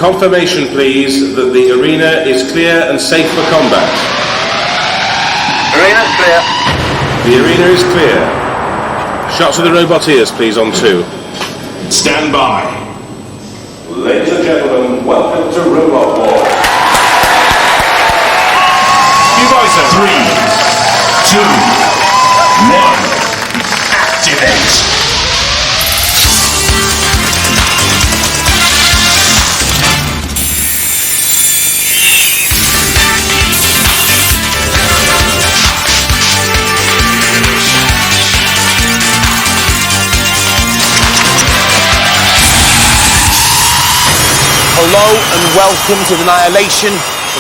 confirmation, please, that the arena is clear and safe for combat. Arena's clear. The arena is clear. Shots of the robot ears, please, on 2. Stand by. Ladies and gentlemen, welcome to Robot War. You guys are 3, 2, 1. Activate. Hello and welcome to the annihilation,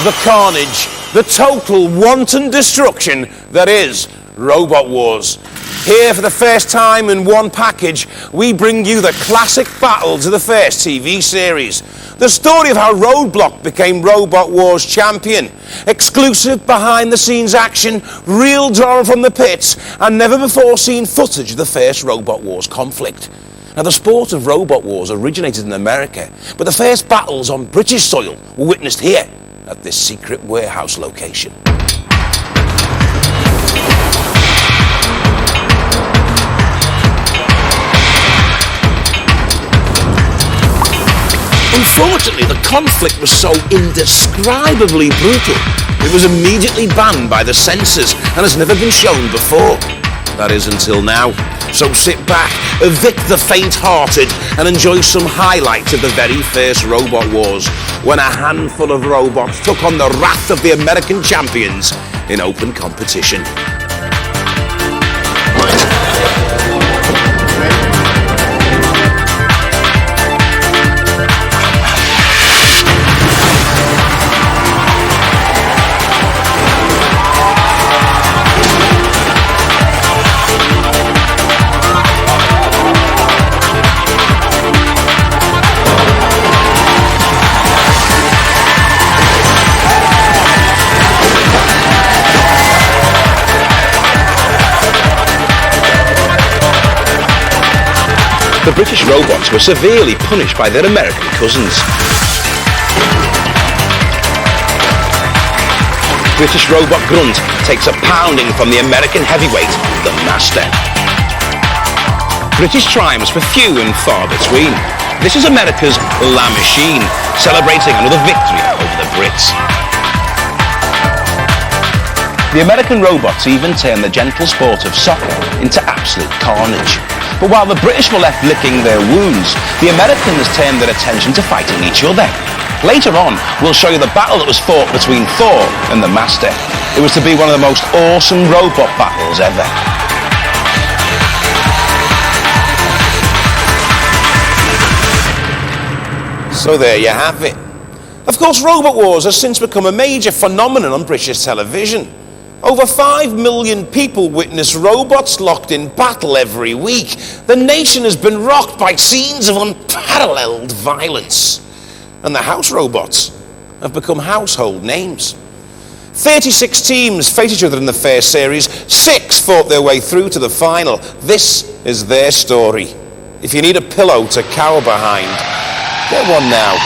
the carnage, the total wanton destruction that is Robot Wars. Here for the first time in one package, we bring you the classic battles of the first TV series. The story of how Roadblock became Robot Wars champion. Exclusive behind-the-scenes action, real drama from the pits, and never-before-seen footage of the first Robot Wars conflict. Now, the sport of Robot Wars originated in America, but the first battles on British soil were witnessed here at this secret warehouse location. Unfortunately, the conflict was so indescribably brutal, it was immediately banned by the censors and has never been shown before. That is, until now. So sit back, evict the faint-hearted, and enjoy some highlights of the very first Robot Wars, when a handful of robots took on the wrath of the American champions in open competition. The British robots were severely punished by their American cousins. British robot Grunt takes a pounding from the American heavyweight, the Master. British triumphs were few and far between. This is America's La Machine, celebrating another victory over the Brits. The American robots even turned the gentle sport of soccer into absolute carnage. But while the British were left licking their wounds, the Americans turned their attention to fighting each other. Later on, we'll show you the battle that was fought between Thor and the Master. It was to be one of the most awesome robot battles ever. So there you have it. Of course, Robot Wars has since become a major phenomenon on British television. Over 5 million people witness robots locked in battle every week. The nation has been rocked by scenes of unparalleled violence. And the house robots have become household names. 36 teams face each other in the first series. 6 fought their way through to the final. This is their story. If you need a pillow to cower behind, get one now.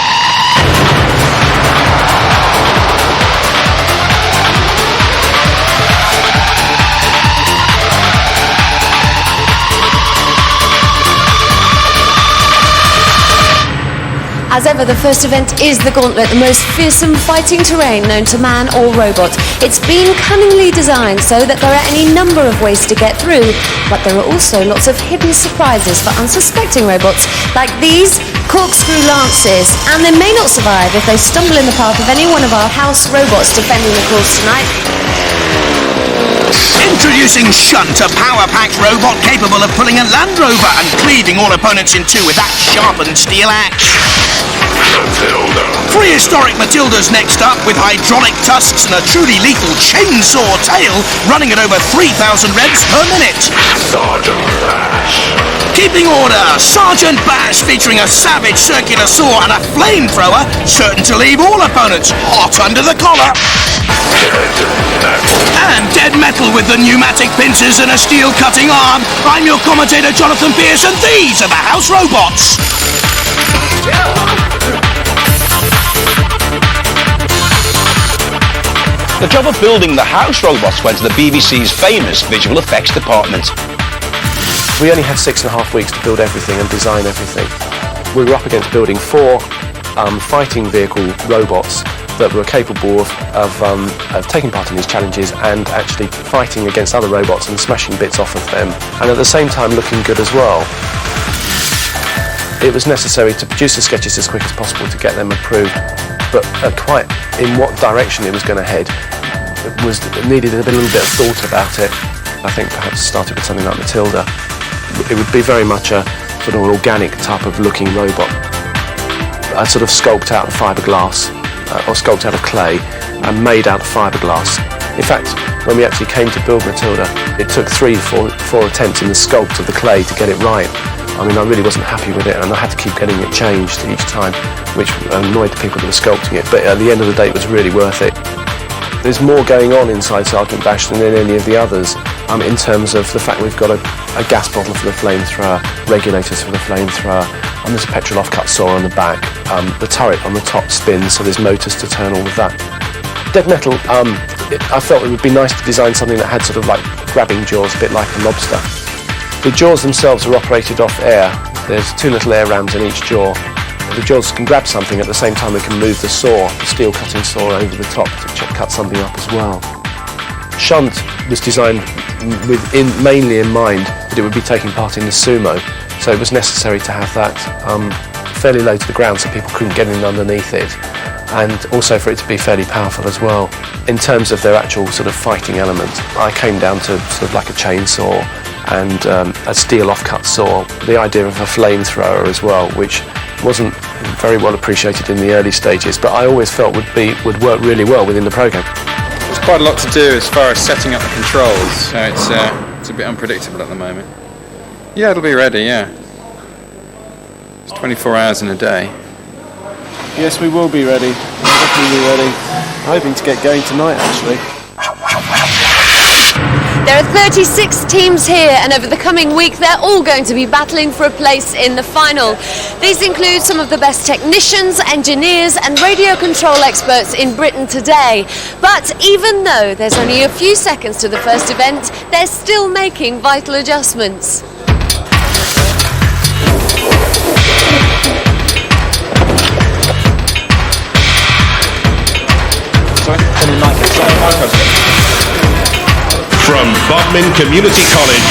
As ever, the first event is the Gauntlet, the most fearsome fighting terrain known to man or robot. It's been cunningly designed so that there are any number of ways to get through, but there are also lots of hidden surprises for unsuspecting robots, like these corkscrew lances, and they may not survive if they stumble in the path of any one of our house robots defending the course tonight. Introducing Shunt, a power-packed robot capable of pulling a Land Rover and cleaving all opponents in two with that sharpened steel axe. Matilda. Prehistoric Matilda's next up, with hydraulic tusks and a truly lethal chainsaw tail, running at over 3,000 revs per minute. Sergeant Bash. Keeping order, Sergeant Bash, featuring a savage circular saw and a flamethrower, certain to leave all opponents hot under the collar. And Dead Metal with the pneumatic pincers and a steel cutting arm. I'm your commentator, Jonathan Pearce, and these are the House Robots. The job of building the house robots went to the BBC's famous visual effects department. We only had 6.5 weeks to build everything and design everything. We were up against building 4 fighting vehicle robots that were capable of taking part in these challenges and actually fighting against other robots and smashing bits off of them, and at the same time looking good as well. It was necessary to produce the sketches as quick as possible to get them approved, but quite in what direction it was going to head needed a little bit of thought about it. I think perhaps started with something like Matilda. It would be very much a sort of an organic type of looking robot. I sort of sculpted out of fiberglass, or sculpted out of clay, and made out of fiberglass. In fact, when we actually came to build Matilda, it took 4 attempts in the sculpt of the clay to get it right. I mean, I really wasn't happy with it, and I had to keep getting it changed each time, which annoyed the people that were sculpting it, but at the end of the day, it was really worth it. There's more going on inside Sergeant Bash than in any of the others, in terms of the fact we've got a gas bottle for the flamethrower, regulators for the flamethrower, and there's a petrol offcut saw on the back. The turret on the top spins, so there's motors to turn all of that. Dead Metal, I felt it would be nice to design something that had sort of like grabbing jaws, a bit like a lobster. The jaws themselves are operated off air. There's 2 little air rams in each jaw. The jaws can grab something at the same time they can move the saw, the steel cutting saw, over the top to cut something up as well. Shunt was designed mainly in mind that it would be taking part in the sumo, so it was necessary to have that fairly low to the ground so people couldn't get in underneath it, and also for it to be fairly powerful as well. In terms of their actual sort of fighting element, I came down to sort of like a chainsaw and a steel offcut saw, the idea of a flamethrower as well, which wasn't very well appreciated in the early stages, but I always felt would work really well within the programme. There's quite a lot to do as far as setting up the controls, so it's a bit unpredictable at the moment. Yeah, it'll be ready, yeah. It's 24 hours in a day. Yes, we will be ready. We'll definitely be ready. I'm hoping to get going tonight, actually. There are 36 teams here, and over the coming week they're all going to be battling for a place in the final. These include some of the best technicians, engineers and radio control experts in Britain today. But even though there's only a few seconds to the first event, they're still making vital adjustments. From Bodmin Community College,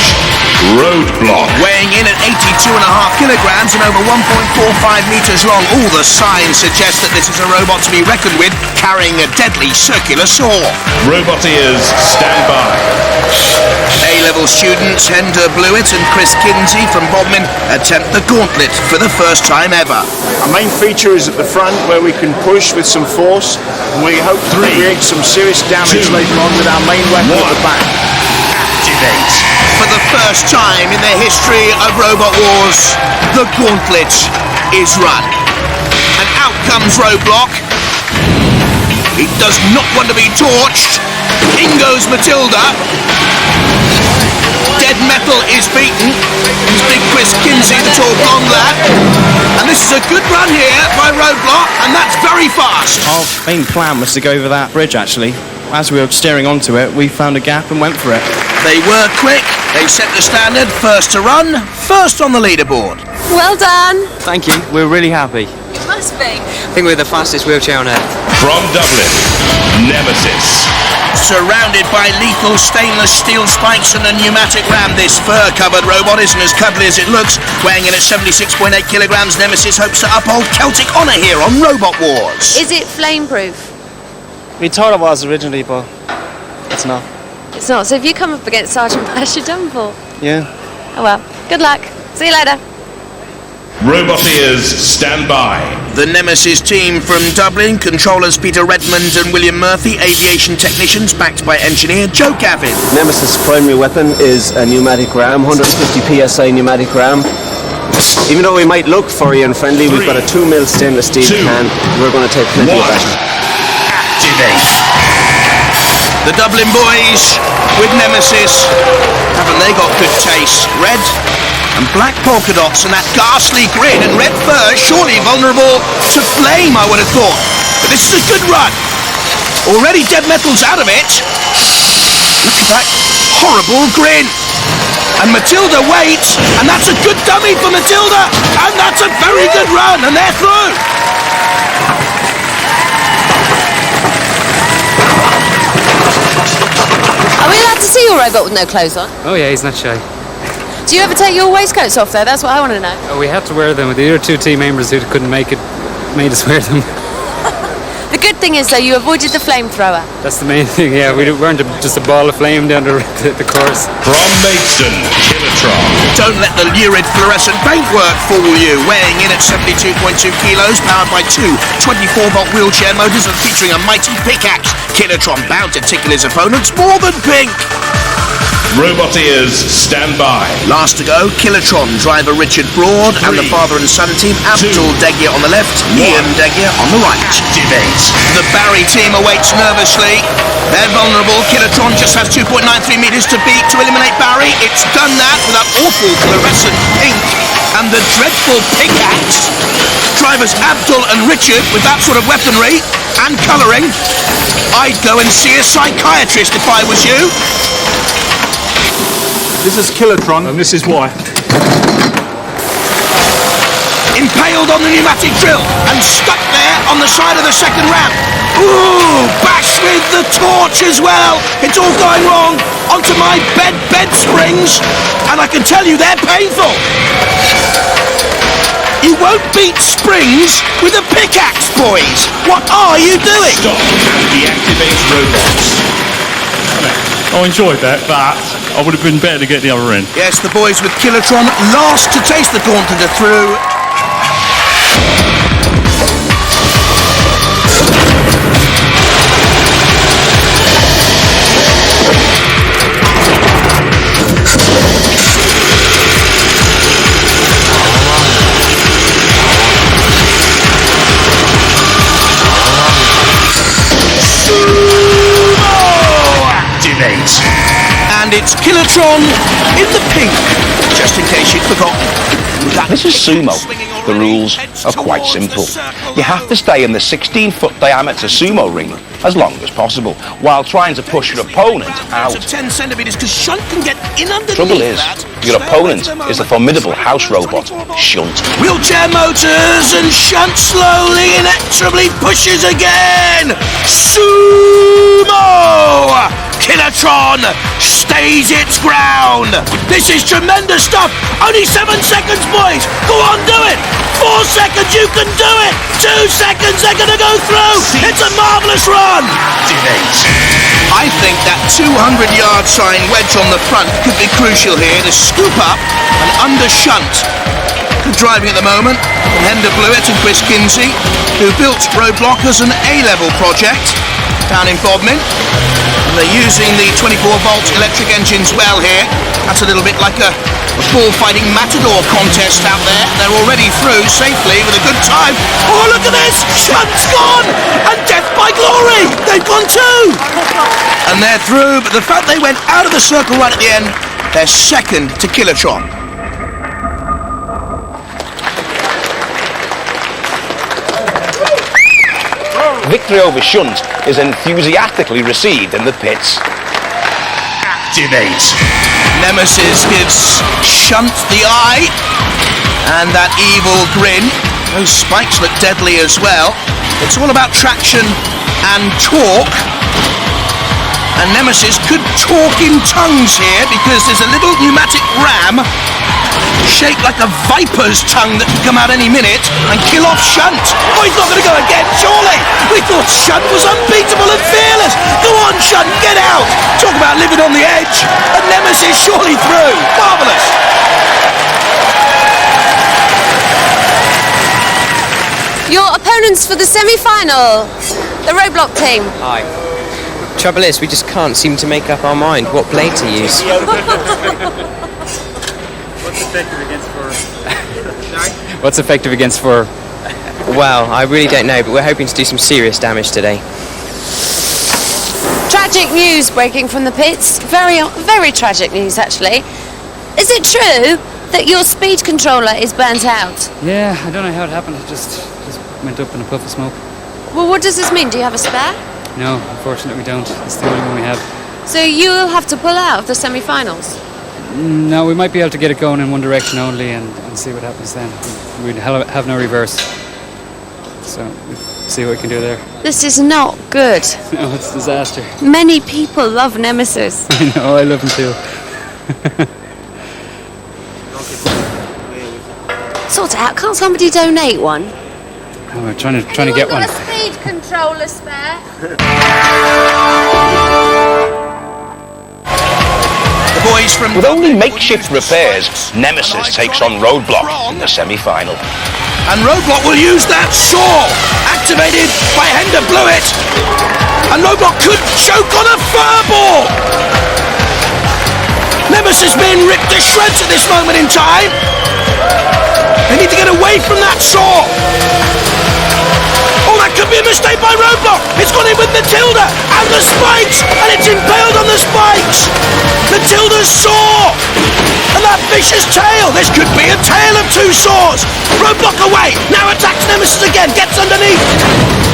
Roadblock. Weighing in at 82.5 kilograms and over 1.45 meters long, all the signs suggest that this is a robot to be reckoned with, carrying a deadly circular saw. Robot ears, stand by. A-level students Hender Blewett and Chris Kinsey from Bodmin attempt the gauntlet for the first time ever. Our main feature is at the front, where we can push with some force, and we hope to create some serious damage later on with our main weapon at the back. Activate. For the first time in the history of Robot Wars, the gauntlet is run. And out comes Roadblock. He does not want to be torched. In goes Matilda. Dead Metal is beaten. It's big Chris Kinsey, the tall blonde lad. And this is a good run here by Roadblock, and that's very fast. Our main plan was to go over that bridge, actually. As we were steering onto it, we found a gap and went for it. They were quick. They set the standard. First to run, first on the leaderboard. Well done. Thank you. We're really happy. You must be. I think we're the fastest wheelchair on earth. From Dublin, Nemesis. Surrounded by lethal stainless steel spikes and a pneumatic ram, this fur-covered robot isn't as cuddly as it looks. Weighing in at 76.8 kilograms, Nemesis hopes to uphold Celtic honour here on Robot Wars. Is it flame-proof? We thought it was originally, but it's not. It's not. So if you come up against Sergeant Bash, you're done for. Yeah. Oh well. Good luck. See you later. Robot ears, stand by. The Nemesis team from Dublin, controllers Peter Redmond and William Murphy, aviation technicians backed by engineer Joe Gavin. Nemesis' primary weapon is a pneumatic ram, 150 psi pneumatic ram. Even though we might look furry and friendly, we've got a 2 mil stainless steel can. We're going to take plenty of that. Activate. The Dublin boys with Nemesis. Haven't they got good taste? Red and black polka dots and that ghastly grin and red fur, surely vulnerable to flame, I would have thought. But this is a good run. Already dead metal's out of it. Look at that horrible grin. And Matilda waits, and that's a good dummy for Matilda. And that's a very good run, and they're through. Are we allowed to see your robot with no clothes on? Oh yeah, he's not shy. Do you ever take your waistcoats off though? That's what I want to know. Oh, we had to wear them. The other two team members who couldn't make it made us wear them. The good thing is though, you avoided the flamethrower. That's the main thing, yeah. We weren't just a ball of flame down the course. From Maidstone, Kilotron. Don't let the lurid fluorescent paintwork fool you. Weighing in at 72.2 kilos, powered by two 24-volt wheelchair motors and featuring a mighty pickaxe, Kilotron bound to tickle his opponents more than pink. Robot ears, stand by. Last to go, Kilotron driver Richard Broad and the father and son team Abdul Degia on the left, Ian Degia on the right. Activate. The Barry team awaits nervously. They're vulnerable. Kilotron just has 2.93 meters to beat to eliminate Barry. It's done that with that awful fluorescent pink and the dreadful pickaxe. Drivers Abdul and Richard with that sort of weaponry and colouring. I'd go and see a psychiatrist if I was you. This is Kilotron, and this is why. Impaled on the pneumatic drill and stuck there on the side of the second ramp. Ooh, bashed with the torch as well. It's all going wrong. Onto my bed springs, and I can tell you they're painful. You won't beat springs with a pickaxe, boys. What are you doing? Stop. Deactivate robots. I enjoyed that, but I would have been better to get the other end. Yes, the boys with Kilotron last to taste the gauntlet are through. And it's Kilotron in the pink, just in case you'd forgotten. This is sumo. The rules are quite simple. You have to stay in the 16-foot diameter sumo ring as long as possible, while trying to push your opponent out. 10 centimeters, because Shunt can get in underneath. Trouble is, your opponent is the formidable house robot, Shunt. Wheelchair motors, and Shunt slowly, inexorably pushes again. Sumo! Kilotron stays its ground. This is tremendous stuff. Only 7 seconds, boys. Go on, do it. 4 seconds, you can do it. 2 seconds, they're going to go through. It's a marvellous run. I think that 200-yard sign wedge on the front could be crucial here to scoop up and under Shunt. Driving at the moment, Hender Blewett and Chris Kinsey, who built Roadblock as an A-level project down in Bodmin. And they're using the 24-volt electric engines well here. That's a little bit like a bullfighting matador contest out there. They're already through safely with a good time. Oh, look at this! Shunt's gone! And death by glory! They've gone too! And they're through, but the fact they went out of the circle right at the end, they're second to Kilotron. Victory over Shunt is enthusiastically received in the pits. Activate. Nemesis gives Shunt the eye and that evil grin. Those spikes look deadly as well. It's all about traction and torque. And Nemesis could talk in tongues here because there's a little pneumatic ram shaped like a viper's tongue that can come out any minute and kill off Shunt. Oh, he's not going to go again, surely. We thought Shunt was unbeatable and fearless. Go on, Shunt, get out. Talk about living on the edge. And Nemesis surely through. Marvellous. Your opponents for the semi-final, the Roadblock team. Hi. Trouble is, we just can't seem to make up our mind what blade to use. What's effective against for? Well, I really don't know, but we're hoping to do some serious damage today. Tragic news breaking from the pits. Very, very tragic news, actually. Is it true that your speed controller is burnt out? Yeah, I don't know how it happened. It just went up in a puff of smoke. Well, what does this mean? Do you have a spare? No, unfortunately we don't. It's the only one we have. So you'll have to pull out of the semi-finals? No, we might be able to get it going in one direction only and see what happens then. We'd have no reverse. So, we'll see what we can do there. This is not good. No, it's a disaster. Many people love Nemesis. I know, I love him too. Sort it out. Can't somebody donate one? Oh, we're trying to get one. A speed controller spare. The boys from... With only makeshift repairs, Nemesis takes on Roadblock in the semi-final. And Roadblock will use that saw, activated by Hender Blewett. And Roadblock could choke on a furball. Nemesis being ripped to shreds at this moment in time. They need to get away from that saw. Oh, that could be a mistake by Roadblock. It's gone in with Matilda and the spikes, and it's impaled on the spikes. Matilda's saw, and that vicious tail. This could be a tale of two saws. Roadblock away, now attacks Nemesis again, gets underneath.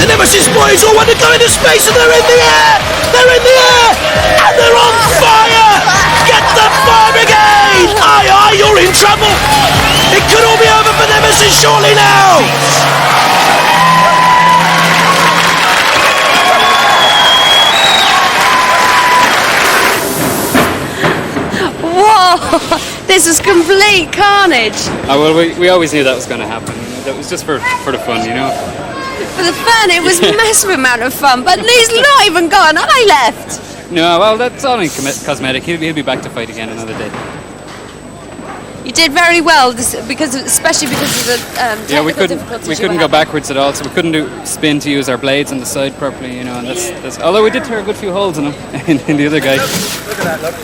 The Nemesis boys all want to go into space, and they're in the air. They're in the air, and they're on fire. Get the fire brigade. Aye, aye, you're in trouble. It could all be over for Nemesis shortly now. Whoa! This is complete carnage. Oh, well, we always knew that was going to happen. That was just for the fun, you know. For the fun, it was a massive amount of fun, but Lee's not even gone. I left. No, well, that's only cosmetic. He'll be back to fight again another day. You did very well, especially because of the technical difficulties. We couldn't go backwards at all, so we couldn't do spin to use our blades on the side properly, you know. And that's although we did tear a good few holes in them in the other guy. Look at that, look.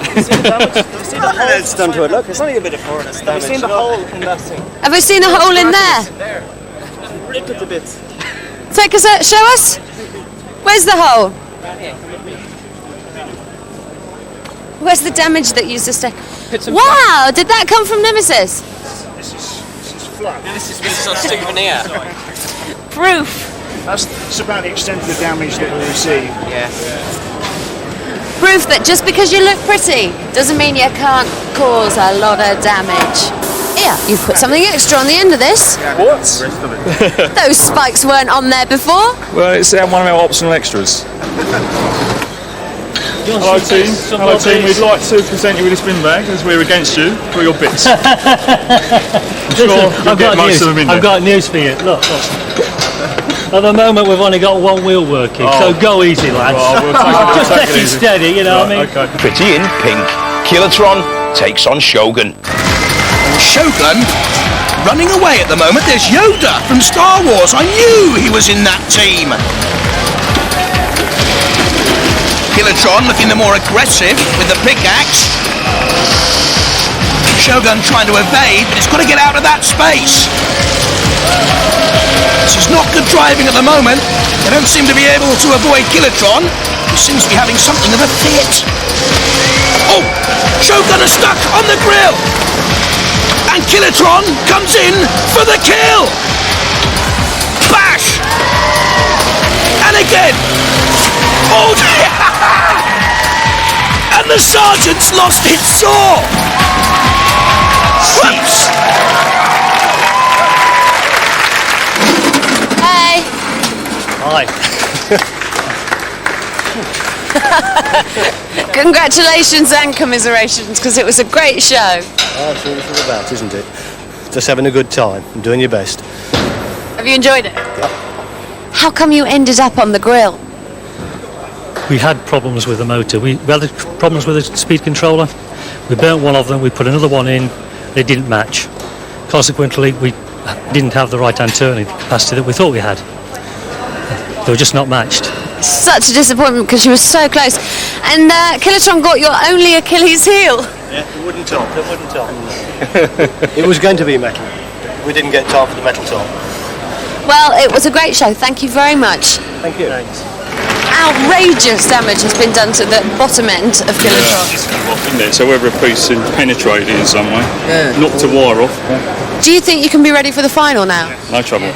Have you seen the damage? Have you seen the hole it's done to it? Look, it's only a bit of furnace damage. Have you seen the hole in that thing? Have we seen a hole in there? There. Ripped it to bits. Take us out, show us. Where's the hole? Where's the damage that used to stay? Wow, did that come from Nemesis? This is flat. This is so souvenir. Proof. That's about the extent of the damage that we received. Yeah. Proof that just because you look pretty doesn't mean you can't cause a lot of damage. Here, you've put something extra on the end of this. What? Those spikes weren't on there before. Well, it's one of our optional extras. Hello team. Hello team. We'd like to present you with a spin bag as we're against you for your bits. I'm sure you'll get most of them in there. I've got news for you. Look. At the moment we've only got one wheel working, so go easy, lads. Just take it steady, you know what I mean? Okay. Pretty in pink, Kilotron takes on Shogun. Shogun running away at the moment. There's Yoda from Star Wars. I knew he was in that team. Kilotron looking the more aggressive with the pickaxe. Shogun trying to evade, but it's got to get out of that space. This is not good driving at the moment. They don't seem to be able to avoid Kilotron. He seems to be having something of a fit. Oh! Shogun is stuck on the grill! And Kilotron comes in for the kill! Bash! And again! Oh! And the sergeant's lost its saw! Whoops! Hey! Hi. Congratulations and commiserations, because it was a great show. That's what it's all about, isn't it? Just having a good time and doing your best. Have you enjoyed it? Yep. How come you ended up on the grill? We had problems with the motor. We had problems with the speed controller. We burnt one of them, we put another one in, they didn't match. Consequently, we didn't have the right hand turning capacity that we thought we had. They were just not matched. Such a disappointment because you were so close. And Kilotron got your only Achilles heel. Yeah, the wooden top. It was going to be metal. We didn't get time for the metal top. Well, it was a great show. Thank you very much. Thank you. Thanks. Outrageous damage has been done to the bottom end of Kilotron. Isn't it? So whether a piece has penetrated in some way, knocked a wire off. Do you think you can be ready for the final now? No trouble.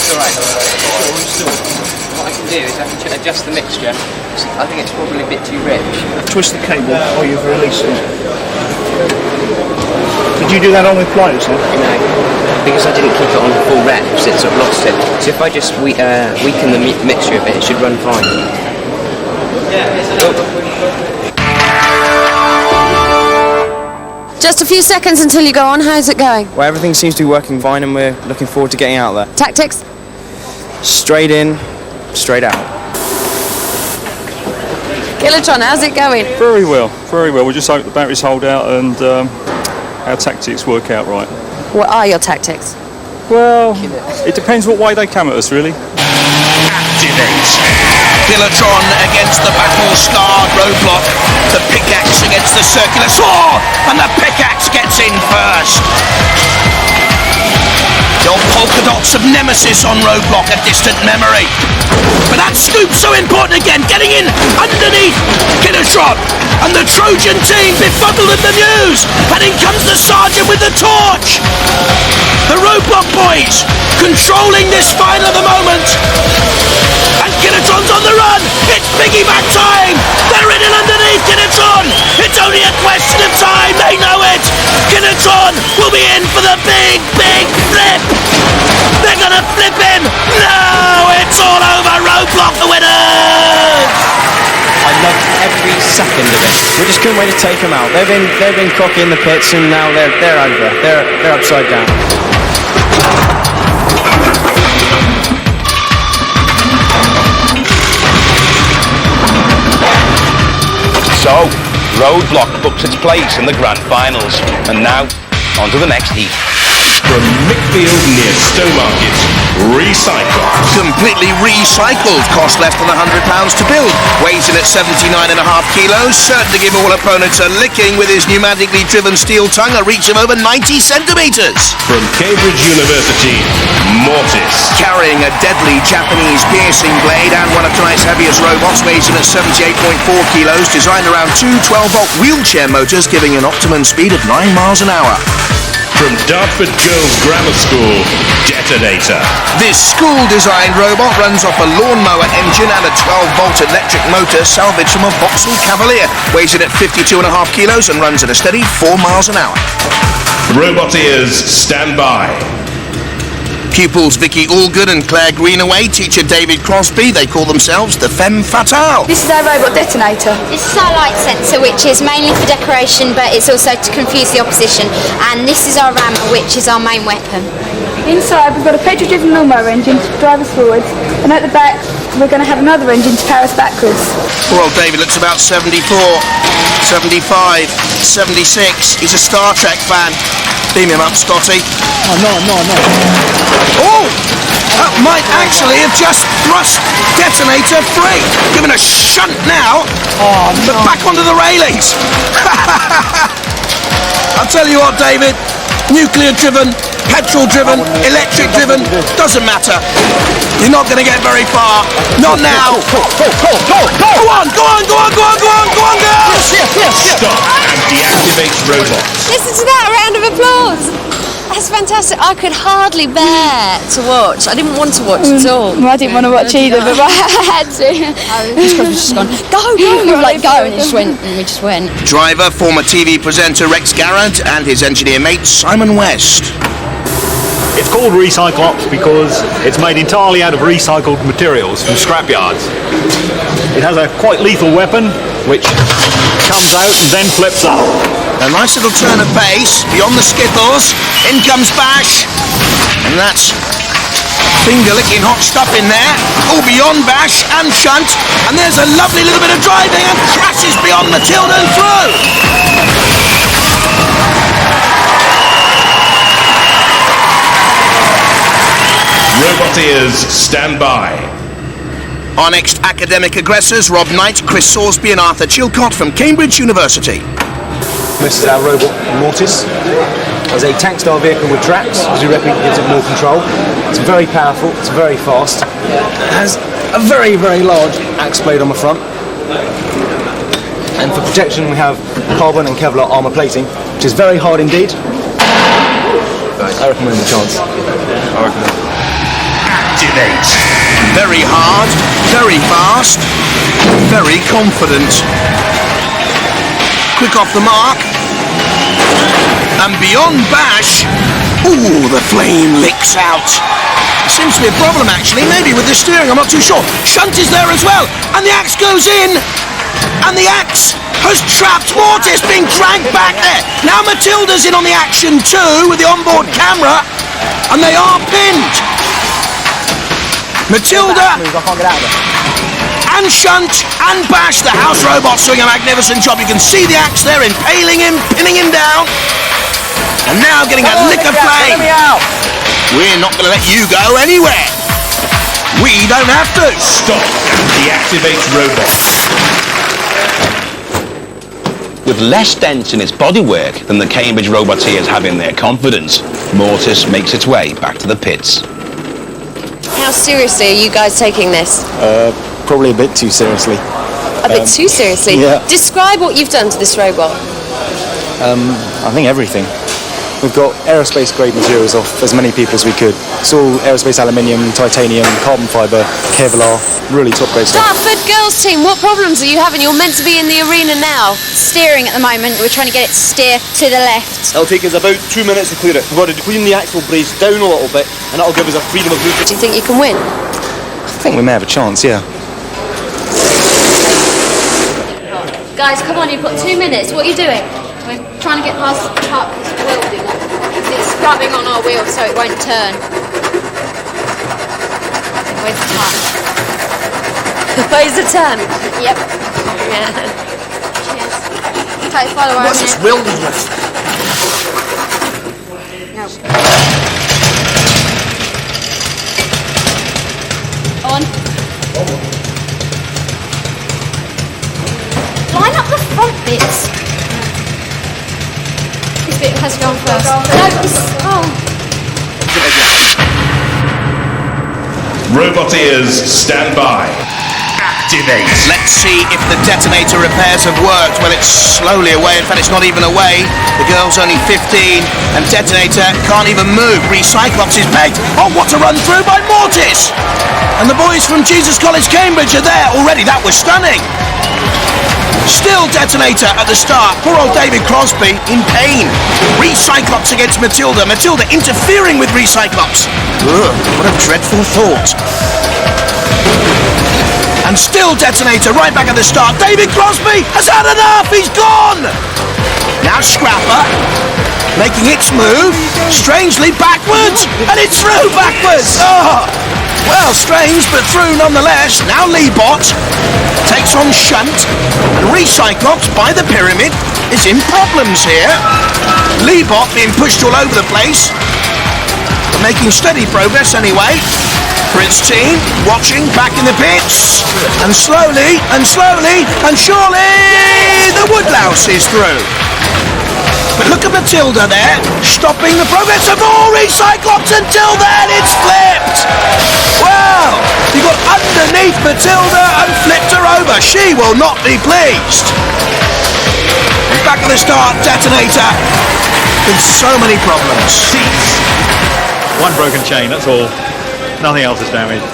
It's alright. What I can do is I can adjust the mixture. I think it's probably a bit too rich. Twist the cable or you've released it. Did you do that on with pliers? No, because I didn't keep it on full reps, it sort of lost it. So if I just weaken the mixture a bit, it should run fine. Just a few seconds until you go on. How's it going? Well, everything seems to be working fine, and we're looking forward to getting out there. Tactics? Straight in, straight out. Kilotron, how's it going? Very well, very well. We just hope the batteries hold out and our tactics work out right. What are your tactics? Well, it depends what way they come at us, really. Activate. Kilotron against the battle-scarred roadblock. The pickaxe against the circular saw, and the pickaxe gets in first. The old polka dots of Nemesis on roadblock, a distant memory. But that scoop's so important again, getting in underneath Kilotron, and the Trojan team befuddled at the news, and in comes the sergeant with the torch. The roadblock boys controlling this final of the moment, and Kilotron's on the run. It's piggyback time. They're in and underneath Kilotron. It's only a question of time. They know it. Kilotron will be in for the big flip. They're gonna flip him. No, it's all over. Roadblock the winners. I loved every second of it. We just couldn't wait to take them out. They've been cocky in the pits, and now they're over. They're upside down. So, Roadblock books its place in the grand finals. And now, on to the next heat. From Mickfield near Stowmarket, Recycle. Completely recycled, cost less than £100 to build. Weighs in at 79.5 kilos, certain to give all opponents a licking with his pneumatically driven steel tongue, a reach of over 90 centimetres. From Cambridge University, Mortis. Carrying a deadly Japanese piercing blade and one of tonight's heaviest robots, weighs in at 78.4 kilos, designed around two 12-volt wheelchair motors, giving an optimum speed of 9 miles an hour. From Dartford Girls Grammar School, Detonator. This school-designed robot runs off a lawnmower engine and a 12-volt electric motor salvaged from a Vauxhall Cavalier. Weighs in at 52.5 kilos and runs at a steady 4 miles an hour. Roboteers, stand by. Pupils Vicky Allgood and Claire Greenaway, teacher David Crosby, they call themselves the Femme Fatale. This is our robot detonator. This is our light sensor, which is mainly for decoration, but it's also to confuse the opposition. And this is our rammer, which is our main weapon. Inside, we've got a petrol-driven lawnmower engine to drive us forwards, and at the back, we're going to have another engine to power us backwards. Poor old David looks about 74, 75, 76. He's a Star Trek fan. Beam him up, Scotty. Oh, no. Oh! That might actually have just thrust detonator free. Given a shunt now. Oh, no. But back onto the railings. I'll tell you what, David. Nuclear-driven, petrol-driven, electric-driven, doesn't matter. You're not going to get very far. Not now. Go on, girls! Stop and deactivate robots. Listen to that round of applause. That's fantastic. I could hardly bear to watch. I didn't want to watch at all. I didn't want to watch either, but I had to. Chris was just gone, go, we were like, go, and we just went. Driver, former TV presenter Rex Garrett and his engineer mate Simon West. It's called Recyclops because it's made entirely out of recycled materials from scrapyards. It has a quite lethal weapon which comes out and then flips up. A nice little turn of pace beyond the skittles. In comes Bash, and that's finger-licking hot stuff in there. All beyond Bash and shunt, and there's a lovely little bit of driving and crashes beyond the tilt and through. Roboteers, stand by. Our next academic aggressors, Rob Knight, Chris Salisbury and Arthur Chilcott from Cambridge University. This is our robot Mortis. It's a tank-style vehicle with tracks, because we reckon it gives it more control. It's very powerful, it's very fast. It has a very, very large axe blade on the front. And for protection we have carbon and Kevlar armour plating, which is very hard indeed. I recommend the chance. I recommend. Activate. Very hard, very fast, very confident. Quick off the mark. And beyond bash, ooh, the flame licks out. Seems to be a problem actually, maybe with the steering, I'm not too sure. Shunt is there as well, and the axe goes in. And the axe has trapped Mortis, being dragged back there. Now Matilda's in on the action too, with the onboard camera, and they are pinned. Matilda and Shunt and Bash, the house robots, doing a magnificent job. You can see the axe there, impaling him, pinning him down. And now getting a lick of flame. We're not going to let you go anywhere. We don't have to. Stop and deactivate robot. With less dents in its bodywork than the Cambridge Roboteers have in their confidence, Mortis makes its way back to the pits. How seriously are you guys taking this? Probably a bit too seriously. A bit too seriously? Yeah. Describe what you've done to this robot. I think everything. We've got aerospace grade materials off as many people as we could. It's all aerospace aluminium, titanium, carbon fibre, Kevlar, really top grade stuff. Dartford girls team, what problems are you having? You're meant to be in the arena now. Steering at the moment, we're trying to get it to steer to the left. It'll take us about 2 minutes to clear it. We've got to clean the axle brace down a little bit, and that'll give us a freedom of movement. Do you think you can win? I think we may have a chance, yeah. Guys, come on, you've got 2 minutes. What are you doing? We're trying to get past the park welding. It's rubbing on our wheel so it won't turn. Where's the turn? Where's the turn? Yep. Yeah. Cheers. Okay, follow our What's this welding with? No. On. Line up the front bits. This bit has gone first. No, Roboteers, stand by. Activate. Let's see if the detonator repairs have worked. Well, it's slowly away. In fact, it's not even away. The girl's only 15, and detonator can't even move. Recyclops is pegged. Oh, what a run through by Mortis! And the boys from Jesus College, Cambridge are there already. That was stunning. Still detonator at the start. Poor old David Crosby in pain. Recyclops against Matilda. Matilda interfering with Recyclops. Ugh, what a dreadful thought. And still detonator right back at the start. David Crosby has had enough. He's gone. Now Scrapper making its move. Strangely backwards. And it's through backwards. Oh. Well, strange, but through nonetheless. Now Leebot takes on Shunt, and Recyclops by the pyramid is in problems here. Leebot being pushed all over the place, but making steady progress anyway. For its team, watching back in the pits, and slowly, and surely, the Woodlouse is through. But look at Matilda there, stopping the progress of all Recyclops. Until then, it's flipped. Well, he got underneath Matilda and flipped her over. She will not be pleased. And back at the start, detonator with so many problems. One broken chain, that's all. Nothing else is damaged.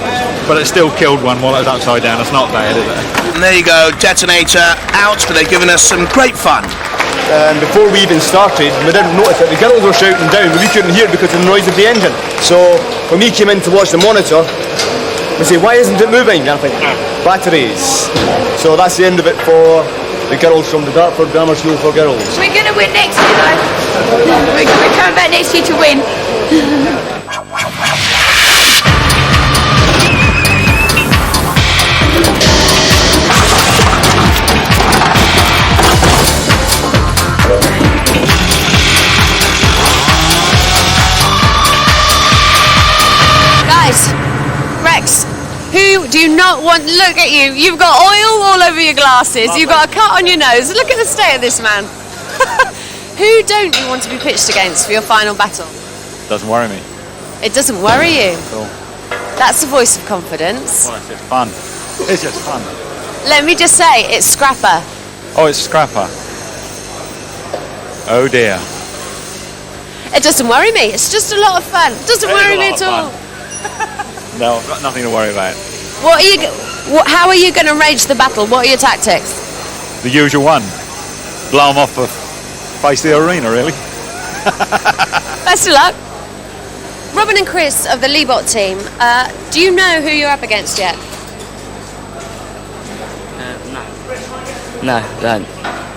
But it still killed one while it was upside down. That's not bad, is it? And there you go, detonator out, but they've given us some great fun. And before we even started, we didn't notice that the girls were shouting down, but we couldn't hear it because of the noise of the engine. So when we came in to watch the monitor, we say, why isn't it moving? And I think, batteries. So that's the end of it for the girls from the Dartford Grammar School for Girls. We're going to win next year, though. We're coming back next year to win. Rex, who do you not want? Look at you. You've got oil all over your glasses. You've got a cut on your nose. Look at the state of this man. Who don't you want to be pitched against for your final battle? Doesn't worry me. It doesn't worry you. Cool. That's the voice of confidence. Well, it's just fun. It's just fun. Let me just say, it's Scrapper. Oh, it's Scrapper. Oh dear. It doesn't worry me. It's just a lot of fun. It doesn't worry me at all. No, I've got nothing to worry about. How are you going to rage the battle? What are your tactics? The usual one. Blow them off the face of the arena, really. Best of luck. Robin and Chris of the Leebot team, do you know who you're up against yet? No, I don't.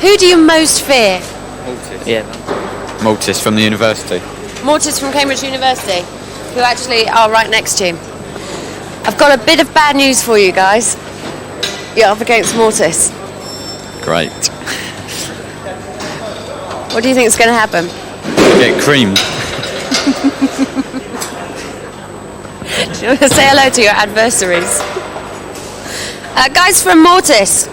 Who do you most fear? Mortis. Yeah. Mortis from the university. Mortis from Cambridge University, who actually are right next to you. I've got a bit of bad news for you guys. You're up against Mortis. Great. What do you think is going to happen? Get creamed. Do you want to say hello to your adversaries? Guys from Mortis,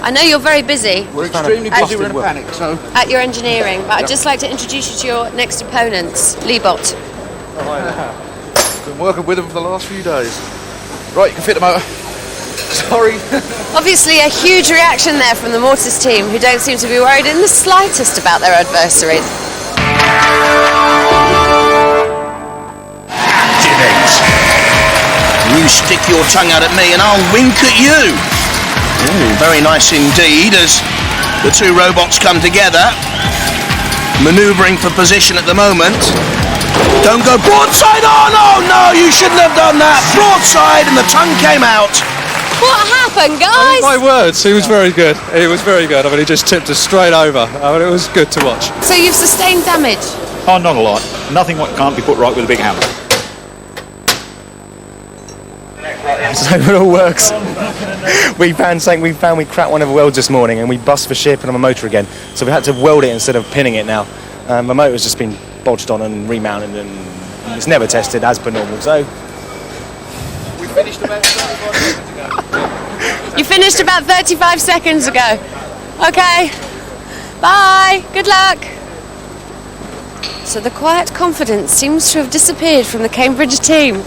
I know you're very busy. We're extremely busy, we're in a panic, so... At your engineering, but I'd just like to introduce you to your next opponents, Leebot. Been working with them for the last few days. Right, you can fit the motor. Sorry. Obviously a huge reaction there from the Mortis team, who don't seem to be worried in the slightest about their adversaries. You stick your tongue out at me and I'll wink at you. Ooh, very nice indeed as the two robots come together. Manoeuvring for position at the moment. Don't go broadside on! Oh no, you shouldn't have done that. Broadside and the tongue came out. What happened, guys? My words, he was very good. He was very good. I mean, he just tipped us straight over. I mean, it was good to watch. So you've sustained damage? Oh, not a lot. Nothing what can't be put right with a big hammer. So it all works. We found we cracked one of the welds this morning and we bust the ship on my motor again. So we had to weld it instead of pinning it now. My motor's just been bodged on and remounted and it's never tested as per normal. So We finished about 35 seconds ago. You finished about 35 seconds ago. Okay. Bye. Good luck. So the quiet confidence seems to have disappeared from the Cambridge team.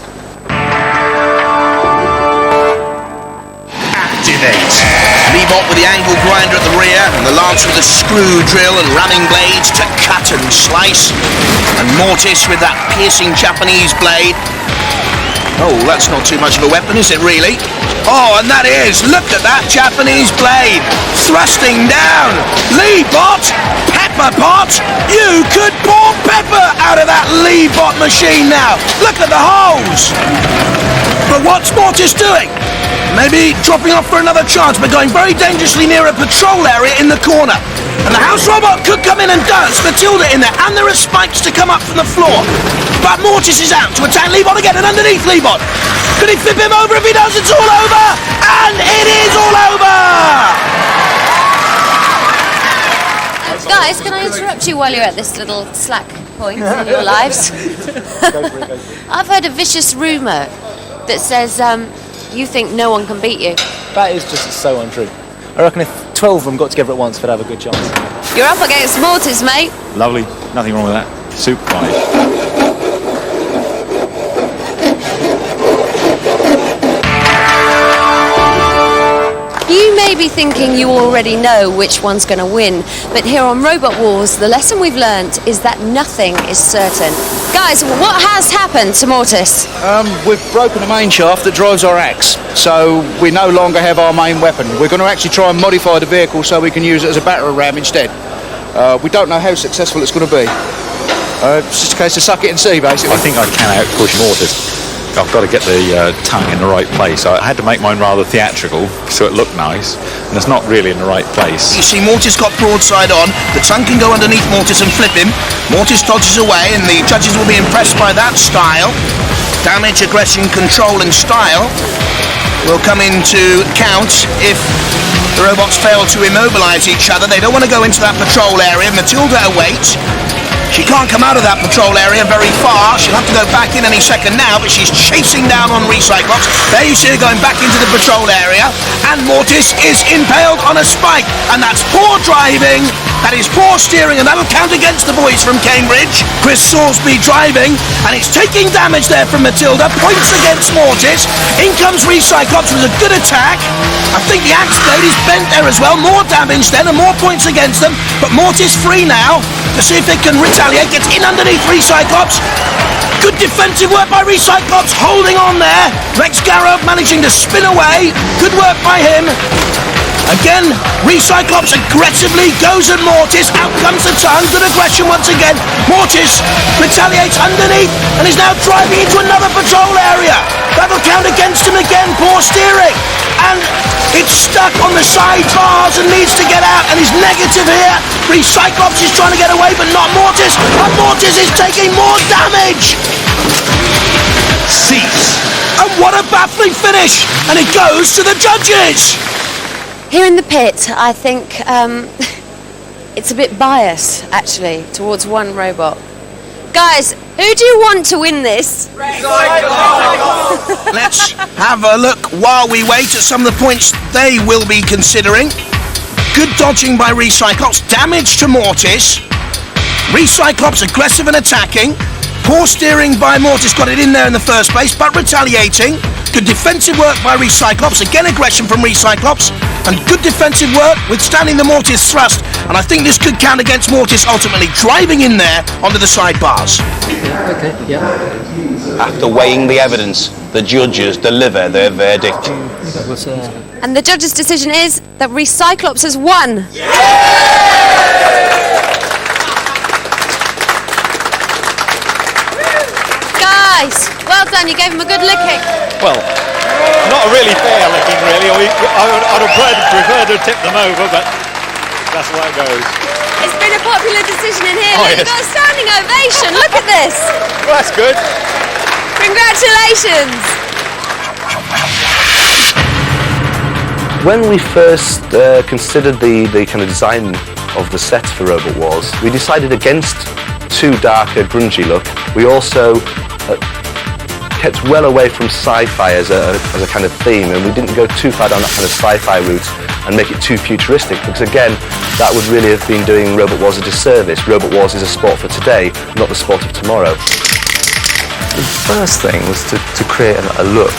Leebot with the angle grinder at the rear and the Lance with the screw drill and ramming blades to cut and slice, and Mortis with that piercing Japanese blade. Oh, that's not too much of a weapon, is it really? Oh, and that is, look at that Japanese blade thrusting down. Leebot, pepper pot, you could pour pepper out of that Leebot machine now. Look at the holes. But what's Mortis doing? Maybe dropping off for another chance, but going very dangerously near a patrol area in the corner. And the house robot could come in and does. Matilda in there, and there are spikes to come up from the floor. But Mortis is out to attack Leebot again, and underneath Leebot. Could he flip him over? If he does, it's all over! And it is all over! Guys, can I interrupt you while you're at this little slack point in your lives? I've heard a vicious rumour that says you think no one can beat you. that is just so untrue. I reckon if 12 of them got together at once, they'd have a good chance. You're up against Mortis, mate. Lovely. Nothing wrong with that. Super fine. You may be thinking you already know which one's going to win, but here on Robot Wars, the lesson we've learned is that nothing is certain. Guys, what has happened to Mortis? We've broken the main shaft that drives our axe, so we no longer have our main weapon. We're going to actually try and modify the vehicle so we can use it as a battering ram instead. We don't know how successful it's going to be. It's just a case of suck it and see, basically. I think I can outpush Mortis. I've got to get the tongue in the right place. I had to make mine rather theatrical so it looked nice, and it's not really in the right place. You see, Mortis got broadside on. The tongue can go underneath Mortis and flip him. Mortis dodges away, and the judges will be impressed by that style. Damage, aggression, control, and style will come into count if the robots fail to immobilize each other. They don't want to go into that patrol area. Matilda awaits. She can't come out of that patrol area very far. She'll have to go back in any second now, but she's chasing down on Recyclops. There you see her going back into the patrol area, and Mortis is impaled on a spike, and that's poor driving, that is poor steering, and that'll count against the boys from Cambridge. Chris Salisbury driving, and it's taking damage there from Matilda. Points against Mortis. In comes Recyclops with a good attack. I think the axe blade is bent there as well. More damage then, and more points against them, but Mortis free now to see if it can retaliate. Gets in underneath Recyclops. Good defensive work by Recyclops, holding on there. Rex Garrett managing to spin away. Good work by him. Again, Recyclops aggressively goes at Mortis. Out comes the tongue. Good aggression once again. Mortis retaliates underneath and is now driving into another patrol area. That'll count against him again. Poor steering. And it's stuck on the side bars and needs to get out, and he's negative here. Recyclops is trying to get away, but not Mortis. And Mortis is taking more damage. Cease. And what a baffling finish. And it goes to the judges. Here in the pit, I think it's a bit biased, actually, towards one robot. Guys, who do you want to win this? Let's have a look while we wait at some of the points they will be considering. Good dodging by Recyclops, damage to Mortis. Recyclops aggressive and attacking. Poor steering by Mortis, got it in there in the first place, but retaliating. Good defensive work by Recyclops, again aggression from Recyclops, and good defensive work withstanding the Mortis thrust, and I think this could count against Mortis ultimately driving in there onto the sidebars. After weighing the evidence, the judges deliver their verdict. And the judge's decision is that Recyclops has won. Guys, well done, you gave him a good licking. Well, not a really fair licking, really. I'd have preferred to tip them over, but that's the way it goes. It's been a popular decision in here. Oh, Look, yes. you've got a standing ovation. Look at this. Well, that's good. Congratulations. When we first considered the kind of design of the set for Robot Wars, we decided against too dark a grungy look. We also kept well away from sci-fi as a kind of theme, and we didn't go too far down that kind of sci-fi route and make it too futuristic, because again, that would really have been doing Robot Wars a disservice. Robot Wars is a sport for today, not the sport of tomorrow. The first thing was to create a look.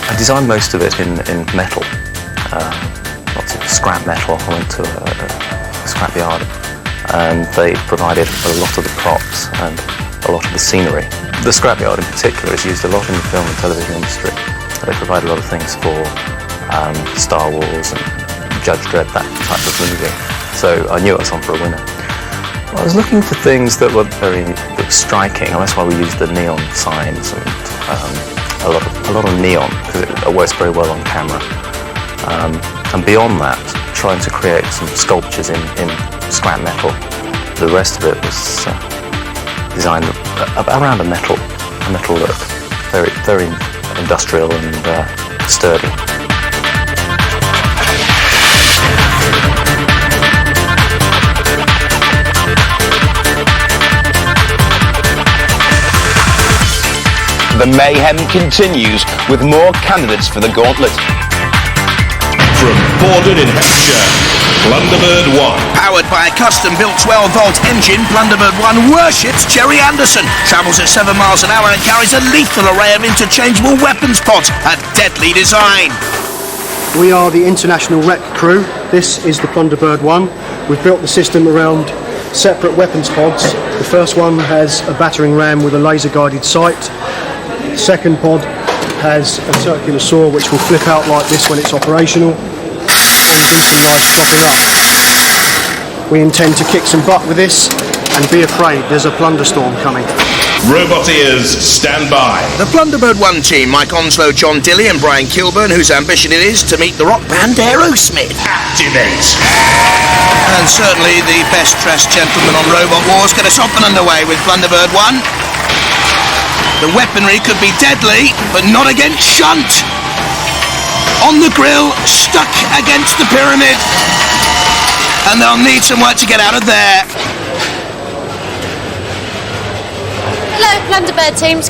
I designed most of it in metal, lots of scrap metal. I went to a scrap yard, and they provided a lot of the props and a lot of the scenery. The scrapyard in particular is used a lot in the film and television industry. They provide a lot of things for Star Wars and Judge Dredd, that type of movie. So I knew I was on for a winner. I was looking for things that were very striking, and that's why we used the neon signs and a lot of neon, because it works very well on camera. And beyond that, trying to create some sculptures in scrap metal. The rest of it was designed around a metal look, very industrial and sturdy. The mayhem continues with more candidates for the gauntlet. From Borden in Hampshire, Blunderbird 1. Powered by a custom-built 12-volt engine, Blunderbird 1 worships Jerry Anderson, travels at 7 miles an hour and carries a lethal array of interchangeable weapons pods, a deadly design. We are the International Rec Crew. This is the Blunderbird 1. We've built the system around separate weapons pods. The first one has a battering ram with a laser-guided sight. The second pod has a circular saw which will flip out like this when it's operational and do some nice chopping up. We intend to kick some butt with this, and be afraid, there's a plunderstorm coming. Roboteers, stand by. The Blunderbird 1 team, Mike Onslow, John Dilley and Brian Kilburn, whose ambition it is to meet the rock band Aerosmith. Activate. And certainly the best-dressed gentleman on Robot Wars get us off and underway with Blunderbird 1. The weaponry could be deadly, but not against Shunt. On the grill, stuck against the pyramid. And they'll need some work to get out of there. Hello, Blunderbird team.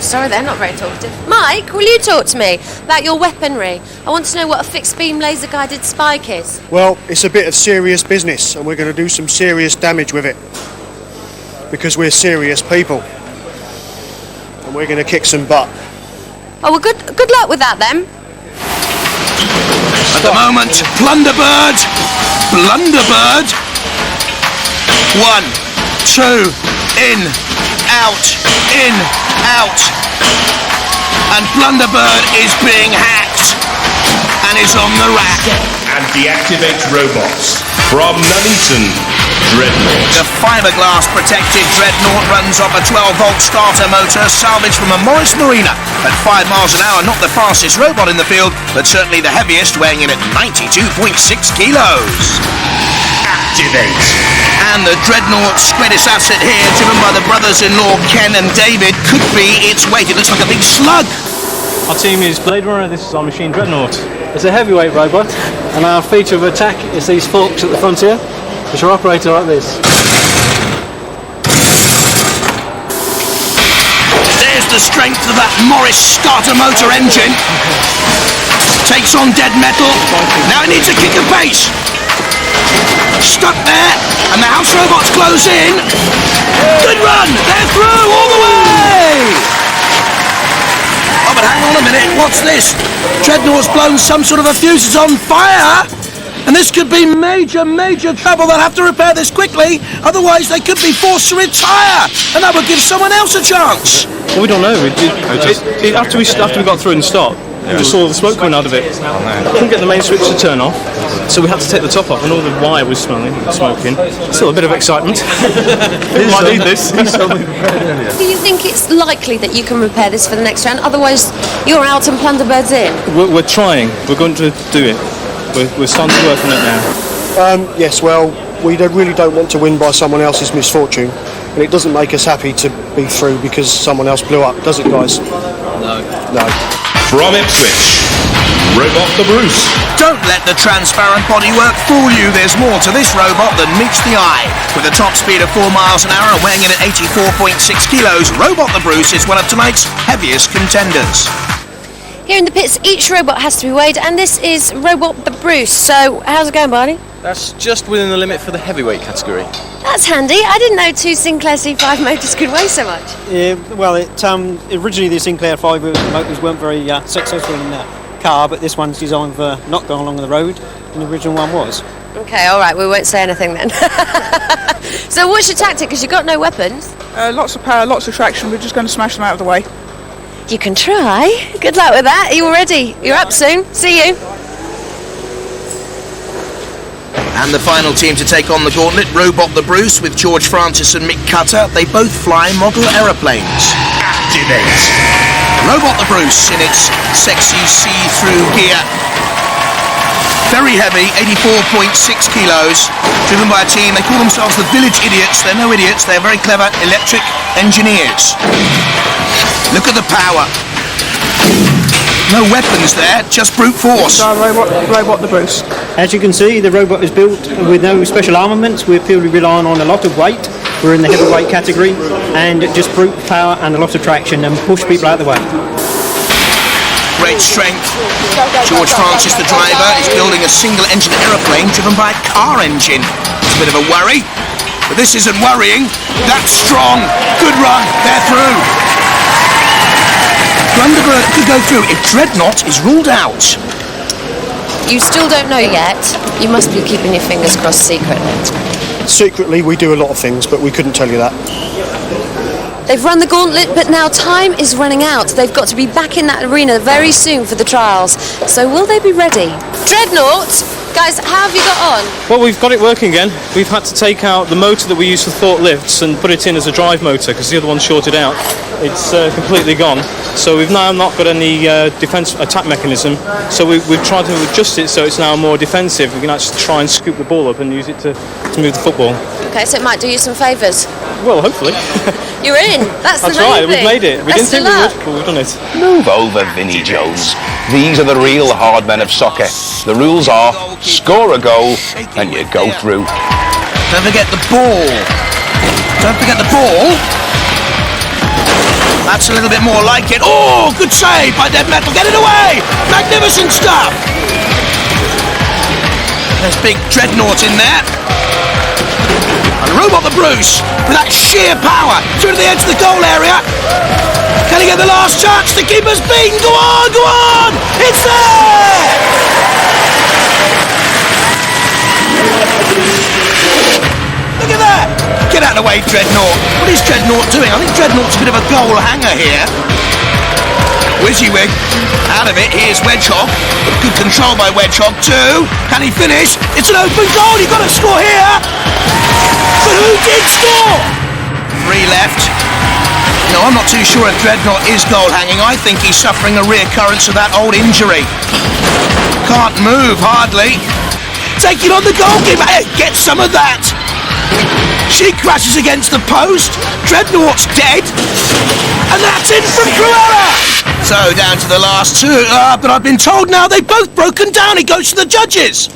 Sorry, they're not very talkative. Mike, will you talk to me about your weaponry? I want to know what a fixed beam laser guided spike is. Well, it's a bit of serious business, and we're going to do some serious damage with it. Because we're serious people. And we're going to kick some butt. Oh, well, good luck with that then. At the moment, Blunderbird. 1, 2, in, out, in, out. And Blunderbird is being hacked and is on the rack. And deactivate robots from Nuneaton, Dreadnought. The fiberglass protected Dreadnought runs off a 12-volt starter motor salvaged from a Morris Marina at 5 miles an hour. Not the fastest robot in the field, but certainly the heaviest, weighing in at 92.6 kilos. Activate. And the Dreadnought's greatest asset here, driven by the brothers-in-law Ken and David, could be its weight. It looks like a big slug. Our team is Blade Runner, this is our machine Dreadnought. It's a heavyweight robot, and our feature of attack is these forks at the front here, which are operated like this. There's the strength of that Morris starter motor engine. Takes on dead metal. Now it needs a kick of pace. Stuck there, and the house robots close in. Good run! They're through all the way! Oh, but hang on a minute, what's this? Dreadnought's blown some sort of a fuse, it's on fire! And this could be major, major trouble. They'll have to repair this quickly, otherwise they could be forced to retire, and that would give someone else a chance. Well, we don't know. After we got through and stopped, we just saw the smoke coming out of it. Couldn't get the main switch to turn off, so we had to take the top off, and all the wire was smoking. Still a bit of excitement. Might need this. Do you think it's likely that you can repair this for the next round? Otherwise, you're out and Blunderbird's in. We're trying. We're going to do it. We're starting to work on it now. Yes, well, we really don't want to win by someone else's misfortune, and it doesn't make us happy to be through because someone else blew up, does it, guys? No. From Ipswich, Robot the Bruce. Don't let the transparent bodywork fool you. There's more to this robot than meets the eye. With a top speed of 4 miles an hour and weighing in at 84.6 kilos, Robot the Bruce is one of tonight's heaviest contenders. Here in the pits, each robot has to be weighed, and this is Robot the Bruce. So, how's it going, Barney? That's just within the limit for the heavyweight category. That's handy. I didn't know 2 Sinclair C5 motors could weigh so much. Yeah, well, originally the Sinclair 5 motors weren't very successful in that car, but this one's designed for not going along the road, and the original one was. Okay, all right, we won't say anything then. So what's your tactic, because you've got no weapons? Lots of power, lots of traction. We're just going to smash them out of the way. You can try. Good luck with that. Are you all ready? You're up soon. See you. And the final team to take on the gauntlet, Robot the Bruce with George Francis and Mick Cutter. They both fly model aeroplanes. Activate. Robot the Bruce in its sexy see-through gear. Very heavy, 84.6 kilos, driven by a team. They call themselves the Village Idiots. They're no idiots, they're very clever electric engineers. Look at the power. No weapons there, just brute force. Robot the Bruce. As you can see, the robot is built with no special armaments. We're purely relying on a lot of weight. We're in the heavyweight category, and just brute power and a lot of traction and push people out of the way. Great strength. George Francis, the driver, is building a single-engine aeroplane driven by a car engine. It's a bit of a worry, but this isn't worrying. That's strong. Good run. They're through. Blunderbird could go through if Dreadnought is ruled out. You still don't know yet. You must be keeping your fingers crossed secretly. Secretly, we do a lot of things, but we couldn't tell you that. They've run the gauntlet, but now time is running out. They've got to be back in that arena very soon for the trials. So will they be ready? Dreadnought! Guys, how have you got on? Well, we've got it working again. We've had to take out the motor that we use for thwart lifts and put it in as a drive motor because the other one's shorted out. It's completely gone. So we've now not got any defence attack mechanism. So we've tried to adjust it so it's now more defensive. We can actually try and scoop the ball up and use it to move the football. Okay, so it might do you some favours. Well, hopefully. You're in. That's the main right, thing. we've made it. We didn't think we would, but we've done it. Move over, Vinnie Jones. These are the real hard men of soccer. The rules are score a goal and you go through. Don't forget the ball. Don't forget the ball. That's a little bit more like it. Oh, good save by Dead Metal. Get it away. Magnificent stuff. There's big Dreadnought in there. And Robot the Bruce with that sheer power through to the edge of the goal area. Can he get the last chance to keep us beaten? Go on, go on! It's there! Look at that! Get out out of the way, Dreadnought. What is Dreadnought doing? I think Dreadnought's a bit of a goal hanger here. WYSIWYG out of it. Here's Wedgehog. Good control by Wedgehog. 2. Can he finish? It's an open goal. You've got to score here. But who did score? 3 left. No, I'm not too sure if Dreadnought is goal hanging. I think he's suffering a reoccurrence of that old injury. Can't move hardly. Taking on the goalkeeper. Hey, get some of that. She crashes against the post. Dreadnought's dead. And that's in from Cruella. So down to the last 2. But I've been told now they've both broken down. It goes to the judges.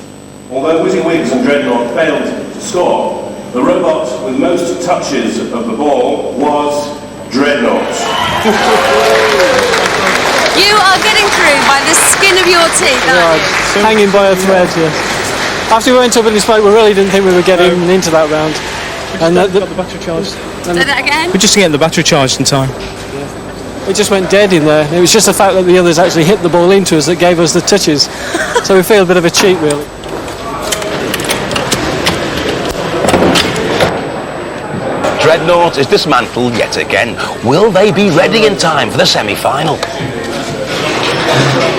Although WYSIWYG and Dreadnought failed to score, the robot with most touches of the ball was Dreadnought. You are getting through by the skin of your teeth, aren't you? Hanging by a thread, yes. After we went up in the smoke, we really didn't think we were getting into that round. And got the battery charged. Say that again? We're just getting the battery charged in time. It just went dead in there. It was just the fact that the others actually hit the ball into us that gave us the touches. So we feel a bit of a cheat, really. Dreadnought is dismantled yet again. Will they be ready in time for the semi-final?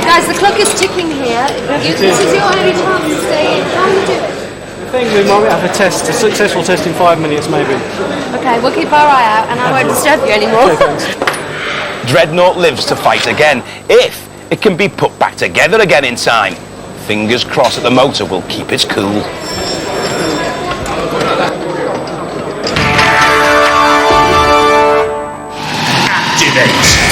Guys, the clock is ticking here. This is your only chance to stay in. How are you doing? I think we might have a successful test in 5 minutes, maybe. Okay, we'll keep our eye out and I won't disturb you anymore. Dreadnought lives to fight again, if it can be put back together again in time. Fingers crossed that the motor will keep its cool.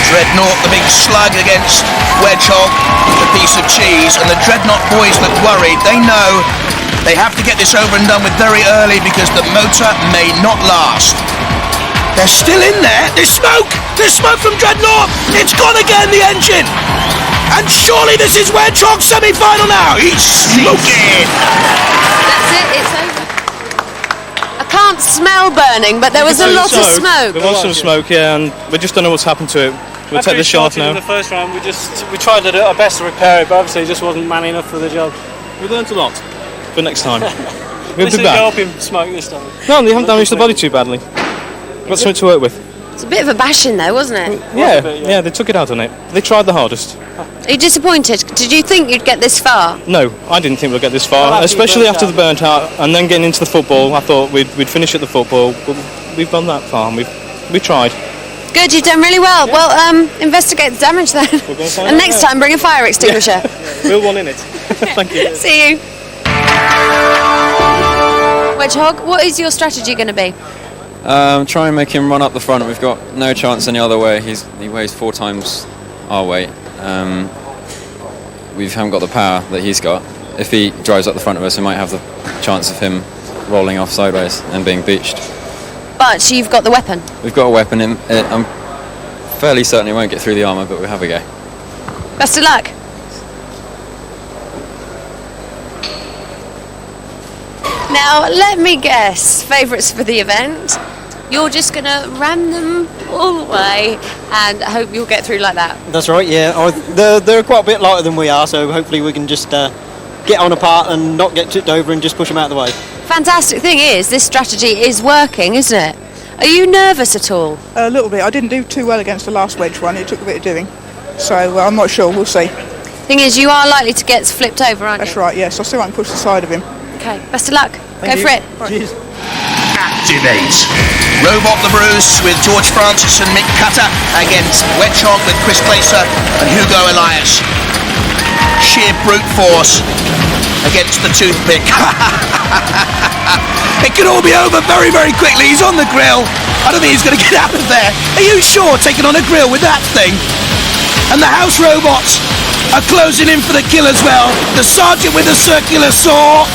Dreadnought, the big slug against Wedgehog, the piece of cheese, and the Dreadnought boys look worried. They know they have to get this over and done with very early because the motor may not last. They're still in there. There's smoke! There's smoke from Dreadnought! It's gone again, the engine! And surely this is Wedgehog's semi-final now. He's smoking! That's it, it's over. I can't smell burning, but there was a lot of smoke. There was some smoke, yeah, and we just don't know what's happened to it. We'll take the shot now. In the first round, we tried to do our best to repair it, but obviously it just wasn't man enough for the job. We learned a lot for next time. We'll This be is back. helping smoke this time. No, they haven't damaged the body too badly. Got something to work with. It's a bit of a bashing though, wasn't it? Yeah, they took it out on it. They tried the hardest. Are you disappointed? Did you think you'd get this far? No, I didn't think we'd get this far, especially after the burnt out and then getting into the football. I thought we'd finish at the football, but we've gone that far and we tried. Good, you've done really well. Well, investigate the damage then. And next time, bring a fire extinguisher. We'll one in it. Thank you. See you. Wedgehog, what is your strategy going to be? Try and make him run up the front. We've got no chance any other way. He weighs 4 times our weight. We haven't got the power that he's got. If he drives up the front of us, we might have the chance of him rolling off sideways and being beached. But you've got the weapon. We've got a weapon. I'm fairly certain it won't get through the armour, but we'll have a go. Best of luck. Now, let me guess, favourites for the event. You're just going to ram them all the way and hope you'll get through like that. That's right, yeah. They're quite a bit lighter than we are, so hopefully we can just get on apart and not get tipped over and just push them out of the way. Fantastic thing is, this strategy is working, isn't it? Are you nervous at all? A little bit. I didn't do too well against the last wedge one. It took a bit of doing. So I'm not sure. We'll see. Thing is, you are likely to get flipped over, aren't you? That's right, yes. I'll see if I can push the side of him. Okay, best of luck. Go for it. Cheers. Activate. Robot the Bruce with George Francis and Mick Cutter against Wedgehog with Chris Placer and Hugo Elias. Sheer brute force against the toothpick. It could all be over very, very quickly. He's on the grill. I don't think he's going to get out of there. Are you sure, taking on a grill with that thing? And the house robots are closing in for the kill as well. The sergeant with the circular saw.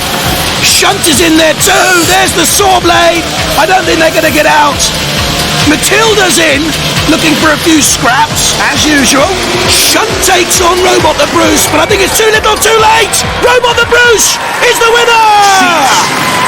Shunt is in there too. There's the saw blade. I don't think they're going to get out. Matilda's in, looking for a few scraps, as usual. Shunt takes on Robot the Bruce, but I think it's too little too late. Robot the Bruce is the winner!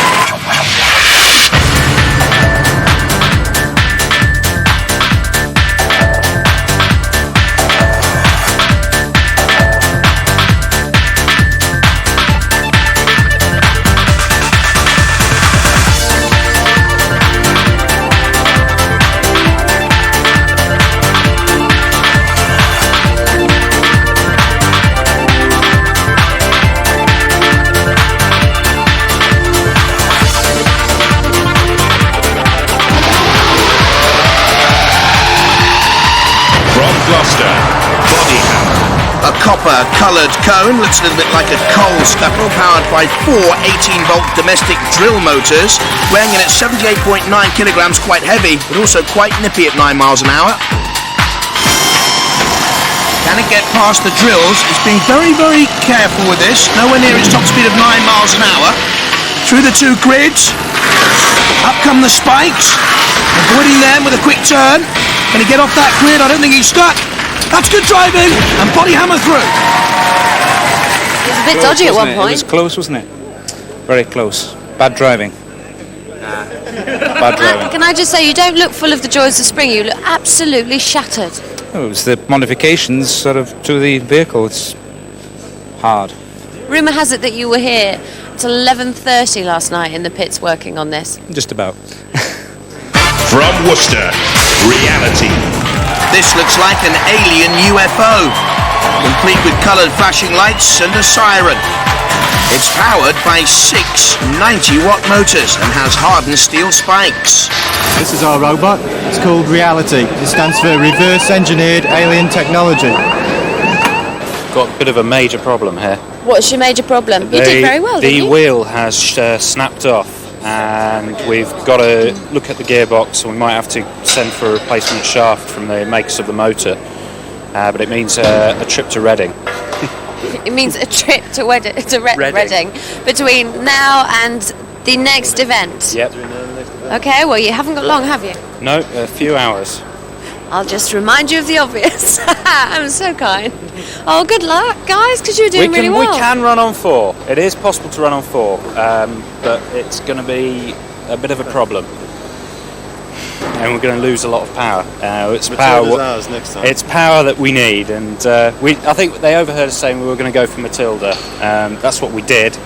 body hammer. A copper-coloured cone, looks a little bit like a coal scuttle, powered by 4 18-volt domestic drill motors, weighing in at 78.9 kilograms, quite heavy, but also quite nippy at 9 miles an hour. Can it get past the drills? It's being very, very careful with this. Nowhere near its top speed of 9 miles an hour. Through the 2 grids. Up come the spikes. Avoiding them with a quick turn. Can he get off that grid? I don't think he's stuck. That's good driving, and body hammer through. It was a bit dodgy at one It point. was close, wasn't it? Very close. Bad driving. Bad driving. Can I just say, you don't look full of the joys of spring. You look absolutely shattered. Oh, it was the modifications sort of to the vehicle. It's hard. Rumour has it that you were here till 11:30 last night in the pits working on this. Just about. From Worcester, reality. This looks like an alien UFO, complete with coloured flashing lights and a siren. It's powered by 6 90-watt motors and has hardened steel spikes. This is our robot. It's called Reality. It stands for Reverse Engineered Alien Technology. Got a bit of a major problem here. What's your major problem? You did very well, didn't you? The wheel has snapped off, and we've got to look at the gearbox, and we might have to send for a replacement shaft from the makers of the motor. But it means a trip to Reading. It means a trip to Reading between now and the next event. Yep. Okay, well, you haven't got long, have you? No, a few hours. I'll just remind you of the obvious. I'm so kind. Oh, good luck, guys, because you're doing really well. We can run on 4. It is possible to run on 4, but it's going to be a bit of a problem. And we're going to lose a lot of power. It's Matilda's ours next time. It's power that we need, and I think they overheard us saying we were going to go for Matilda. That's what we did,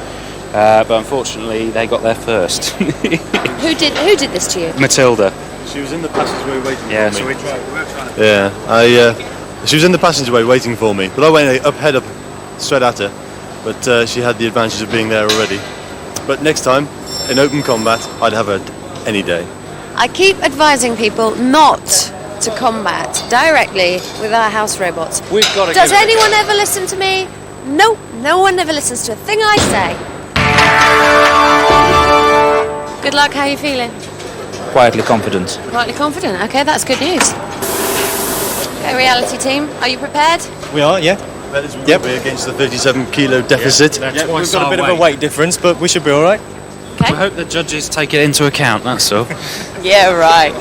but unfortunately they got there first. Who did this to you? Matilda. She was in the passageway waiting for me. Yeah, so we were trying to... Yeah, she was in the passageway waiting for me, but I went head up straight at her. But she had the advantage of being there already. But next time, in open combat, I'd have her any day. I keep advising people not to combat directly with our house robots. We've got to. Does anyone ever listen to me? Nope, no one ever listens to a thing I say. Good luck, how are you feeling? Quietly confident. Quietly confident, okay, that's good news. Okay, reality team, are you prepared? We are, yeah. Yep. We're against the 37 kilo deficit. Yeah, we've got a bit of a weight difference, but we should be all right. Okay. We hope the judges take it into account, that's all. Yeah, right.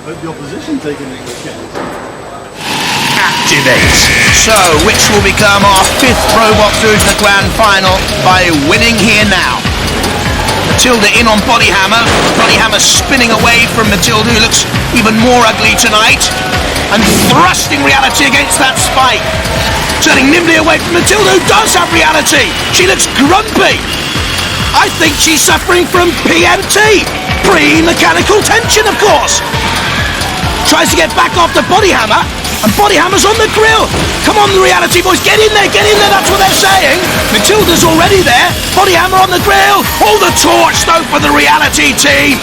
Hope the opposition take it into account. Activate. So, which will become our 5th robot through to the grand final by winning here now? Matilda in on Body Hammer. Body Hammer spinning away from Matilda, who looks even more ugly tonight. And thrusting Reality against that spike. Turning nimbly away from Matilda, who does have Reality. She looks grumpy. I think she's suffering from PMT. Pre-mechanical tension, of course. Tries to get back off the Body Hammer. And Body Hammer's on the grill. Come on, the Reality boys, get in there, that's what they're saying. Matilda's already there. Body Hammer on the grill. Hold the torch, though, for the Reality team.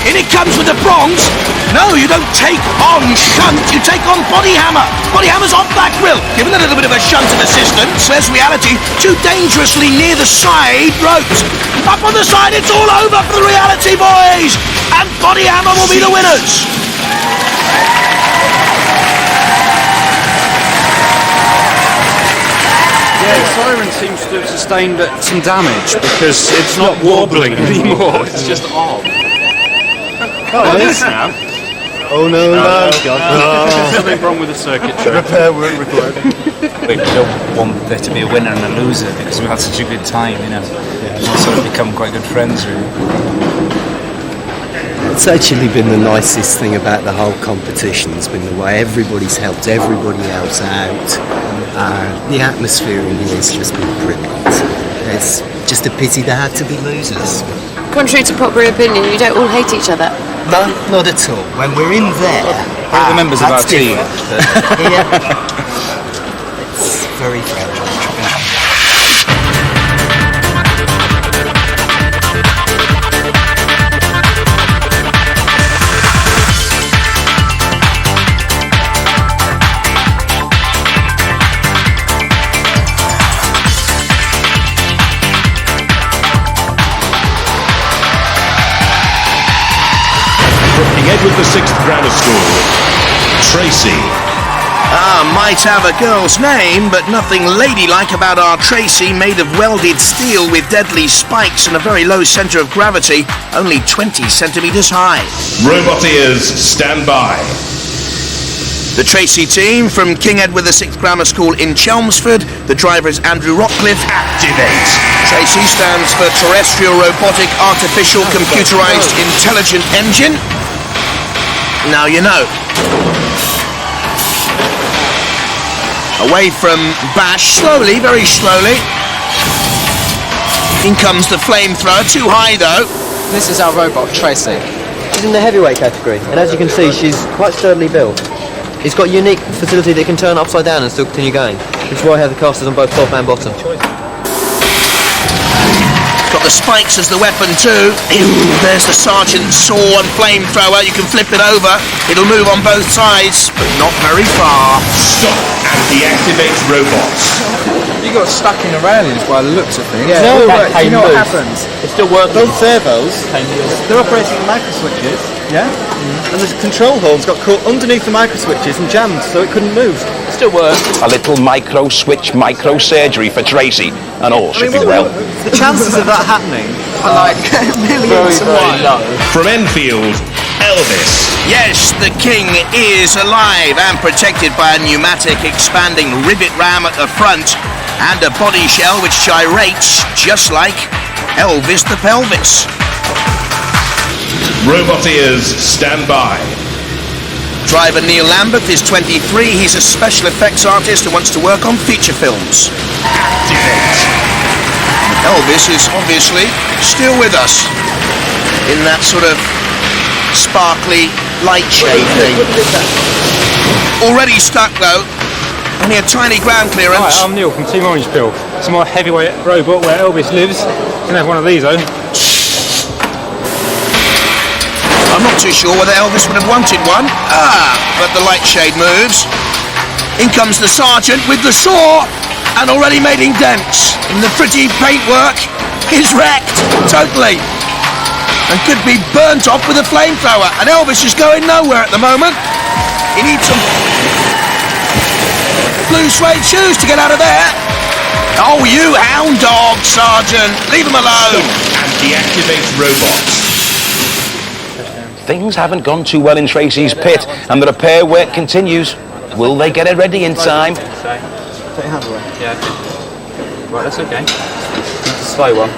In it comes with the prongs. No, you don't take on shunt, you take on Body Hammer. Body Hammer's off that grill, given a little bit of a shunt of assistance. There's Reality, too dangerously near the side ropes. Up on the side, it's all over for the Reality boys. And Body Hammer will be the winners. Yeah, the siren seems to have sustained some damage because it's not wobbling anymore, it's just odd. Oh, it is now. Oh no, no. There's something wrong with the circuitry. Repair work required. We don't want there to be a winner and a loser because we've had such a good time, you know. We've sort of become quite good friends, really. It's actually been the nicest thing about the whole competition. It's been the way everybody's helped everybody else out. The atmosphere in here has just been brilliant. It's just a pity there had to be losers. Contrary to popular opinion, you don't all hate each other. No, not at all. When we're in there, we're the members of our team. Here, it's very friendly. Edward VI Grammar School, Tracy. Might have a girl's name, but nothing ladylike about our Tracy, made of welded steel with deadly spikes and a very low centre of gravity, only 20 centimetres high. Robot ears, stand by. The Tracy team from King Edward VI Grammar School in Chelmsford. The driver is Andrew Rockcliffe. Activate. Tracy stands for Terrestrial Robotic Artificial Computerized Intelligent Engine. Now you know. Away from Bash, slowly, very slowly. In comes the flamethrower, too high though. This is our robot, Tracy. She's in the heavyweight category, and as you can see, she's quite sturdily built. It's got a unique facility that can turn upside down and still continue going, which is why I have the casters on both top and bottom. Got the spikes as the weapon too. There's the sergeant's saw and flamethrower. You can flip it over. It'll move on both sides, but not very far. Stop and deactivate robots. You got stuck in the railings by the looks of things. Yeah, No, that but you know what moves. happens? It's still working. Those servos, they're operating micro switches, yeah? And the control hole's got caught underneath the micro switches and jammed, so it couldn't move. It still works. A little micro switch, micro surgery for Tracy, and all should be well. The chances of that happening are like millions and one. low. From Enfield, Elvis. Yes, the King is alive and protected by a pneumatic expanding rivet ram at the front and a body shell which gyrates just like Elvis the Pelvis. Robot ears, stand by. Driver Neil Lambert is 23. He's a special effects artist who wants to work on feature films. Activate. Elvis is obviously still with us in that sort of sparkly light shade thing. Already stuck though. Only a tiny ground clearance. Hi, I'm Neil from Team Orange Pill. It's my heavyweight robot where Elvis lives. You can have one of these though. I'm not too sure whether Elvis would have wanted one. But the light shade moves. In comes the sergeant with the saw and already making dents. And the pretty paintwork is wrecked totally and could be burnt off with a flamethrower. And Elvis is going nowhere at the moment. He needs some blue suede shoes to get out of there. Oh, you hound dog, Sergeant. Leave him alone. And deactivate robots. Things haven't gone too well in Tracy's pit, and the repair work continues. Will they get it ready in time? Take your hand away. Yeah, okay. Right, that's okay. It's a slow one.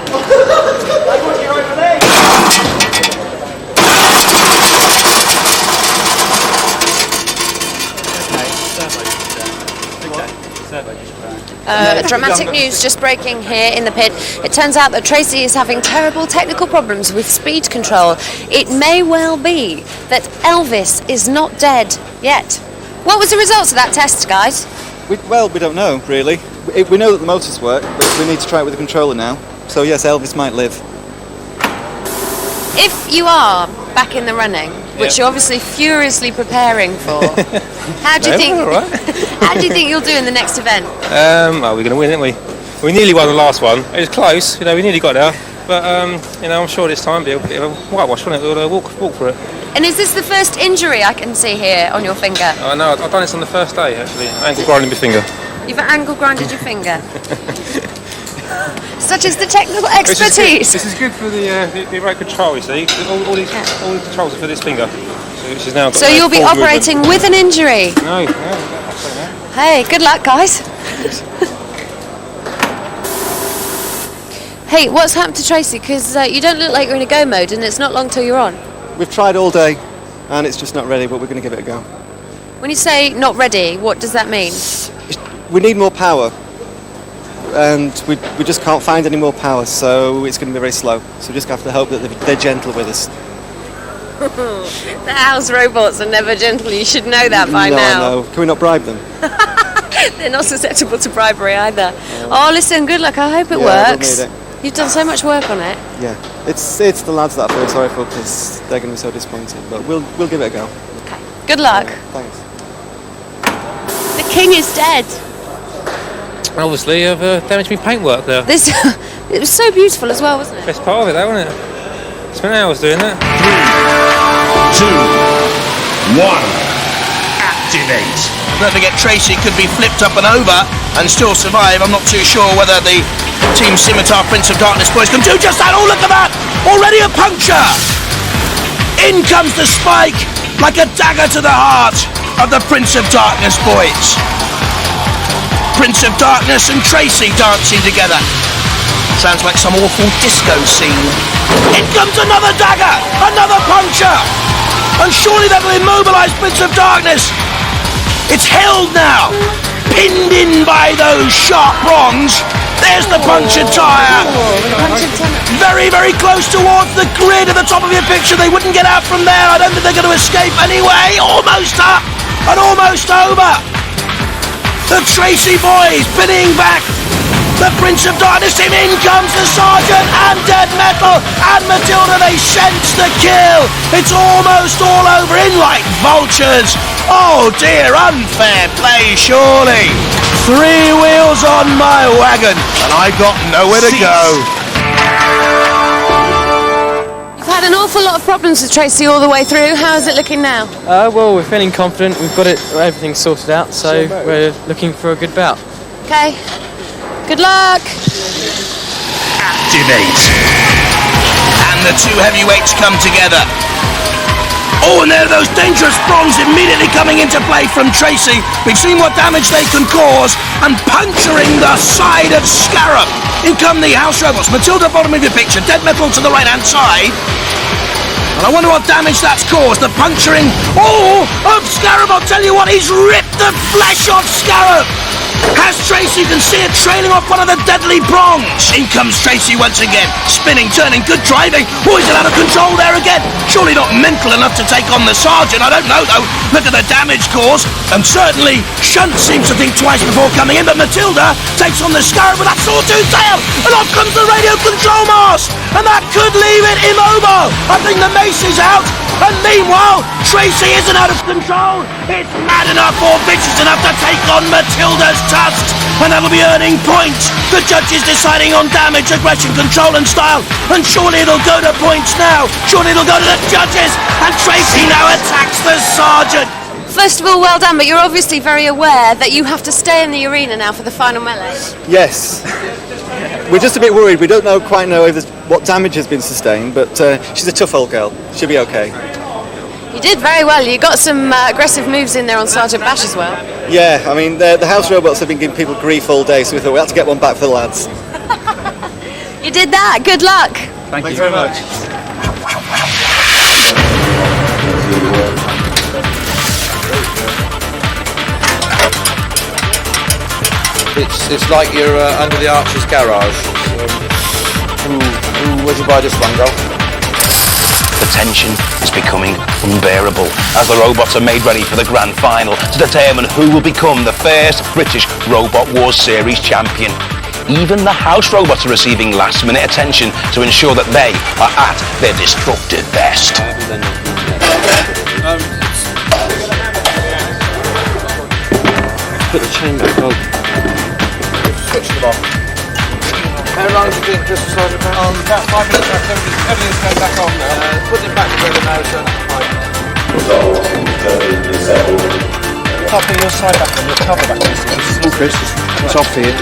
Dramatic news just breaking here in the pit. It turns out that Tracy is having terrible technical problems with speed control. It may well be that Elvis is not dead yet. What was the results of that test, guys? We don't know, really. We know that the motors work, but we need to try it with the controller now. So yes, Elvis might live. If you are back in the running, which you're obviously furiously preparing for, how do you think? How do you think you'll do in the next event? Well, we're going to win, aren't we? We nearly won the last one. It was close, we nearly got there. But, I'm sure this time it'll be a bit of a whitewash, won't it? We'll walk for it. And is this the first injury I can see here on your finger? Oh, no, I've done this on the first day, actually. Ankle grinding my finger. You've angle grinded your finger. Such is the technical expertise. This is good for the remote control, you see. All these controls are for this finger. Which is now So you'll be operating with an injury? No. Hey, good luck, guys. Hey, what's happened to Tracy? Because you don't look like you're in a go mode, and it's not long till you're on. We've tried all day, and it's just not ready, but we're going to give it a go. When you say not ready, what does that mean? We need more power, and we just can't find any more power, so it's going to be very slow. So we just have to hope that they're gentle with us. The house robots are never gentle. You should know that by now. No, can we not bribe them? They're not susceptible to bribery either. Oh, listen, good luck. I hope it works. We'll need it. You've done so much work on it. Yeah, it's the lads that I feel sorry for because they're going to be so disappointed. But we'll give it a go. Okay. Good luck. Thanks. The king is dead. Obviously, I've damaged my paintwork there. It was so beautiful as well, wasn't it? Best part of it, though, wasn't it? Spent hours doing that. 2, 1. Activate. Don't forget, Tracy could be flipped up and over and still survive. I'm not too sure whether the Team Scimitar Prince of Darkness boys can do just that. Oh, look at that! Already a puncture! In comes the spike like a dagger to the heart of the Prince of Darkness boys. Prince of Darkness and Tracy dancing together. Sounds like some awful disco scene. In comes another dagger! Another puncture! And surely that will immobilise Prince of Darkness. It's held now, pinned in by those sharp prongs. There's the punctured tyre. Very, very close towards the grid at the top of your picture. They wouldn't get out from there. I don't think they're going to escape anyway. Almost up and almost over. The Tracy boys pinning back the Prince of Darkness team. In comes the Sergeant and Dead Metal and Matilda. They sense the kill. It's almost all over, in like vultures. Oh dear, unfair play surely. 3 wheels on my wagon and I got nowhere to go. You've had an awful lot of problems with Tracy all the way through. How is it looking now? Well, we're feeling confident. We've got everything sorted out, so we're looking for a good bout. Okay. Good luck. Activate. And the 2 heavyweights come together. Oh, and there are those dangerous prongs immediately coming into play from Tracy. We've seen what damage they can cause, and puncturing the side of Scarab. In come the house robots. Matilda, bottom of your picture. Dead Metal to the right-hand side. And I wonder what damage that's caused. The puncturing, of Scarab. I'll tell you what, he's ripped the flesh off Scarab. Has Tracy, you can see it trailing off one of the deadly prongs. In comes Tracy once again, spinning, turning, good driving. Oh, he's out of control there again. Surely not mental enough to take on the Sergeant. I don't know though. Look at the damage caused. And certainly Shunt seems to think twice before coming in. But Matilda takes on the Scarab with that sawtooth tail. And off comes the radio control mast. And that could leave it immobile. I think the mace is out. And meanwhile, Tracy isn't out of control. It's mad enough or vicious enough to take on Matilda's tusks. And that'll be earning points. The judges deciding on damage, aggression, control and style. And surely it'll go to points now. Surely it'll go to the judges. And Tracy now attacks the Sergeant. First of all, well done, but you're obviously very aware that you have to stay in the arena now for the final melee. Yes. We're just a bit worried. We don't quite know what damage has been sustained, but she's a tough old girl. She'll be okay. You did very well. You got some aggressive moves in there on Sergeant Bash as well. Yeah, I mean, the house robots have been giving people grief all day, so we thought we had to get one back for the lads. You did that. Good luck. Thank you very much. It's like you're under the Archer's garage. Where'd you buy this one, Go? The tension is becoming unbearable as the robots are made ready for the grand final to determine who will become the first British Robot Wars Series champion. Even the house robots are receiving last-minute attention to ensure that they are at their destructive best. Put the chain back on. Switch them off. How long has it been, Crystal Sergeant? About 5 minutes after everything's going back on now. Put it back together now, so Put your side back on, your cover back on. Chris, it's off here.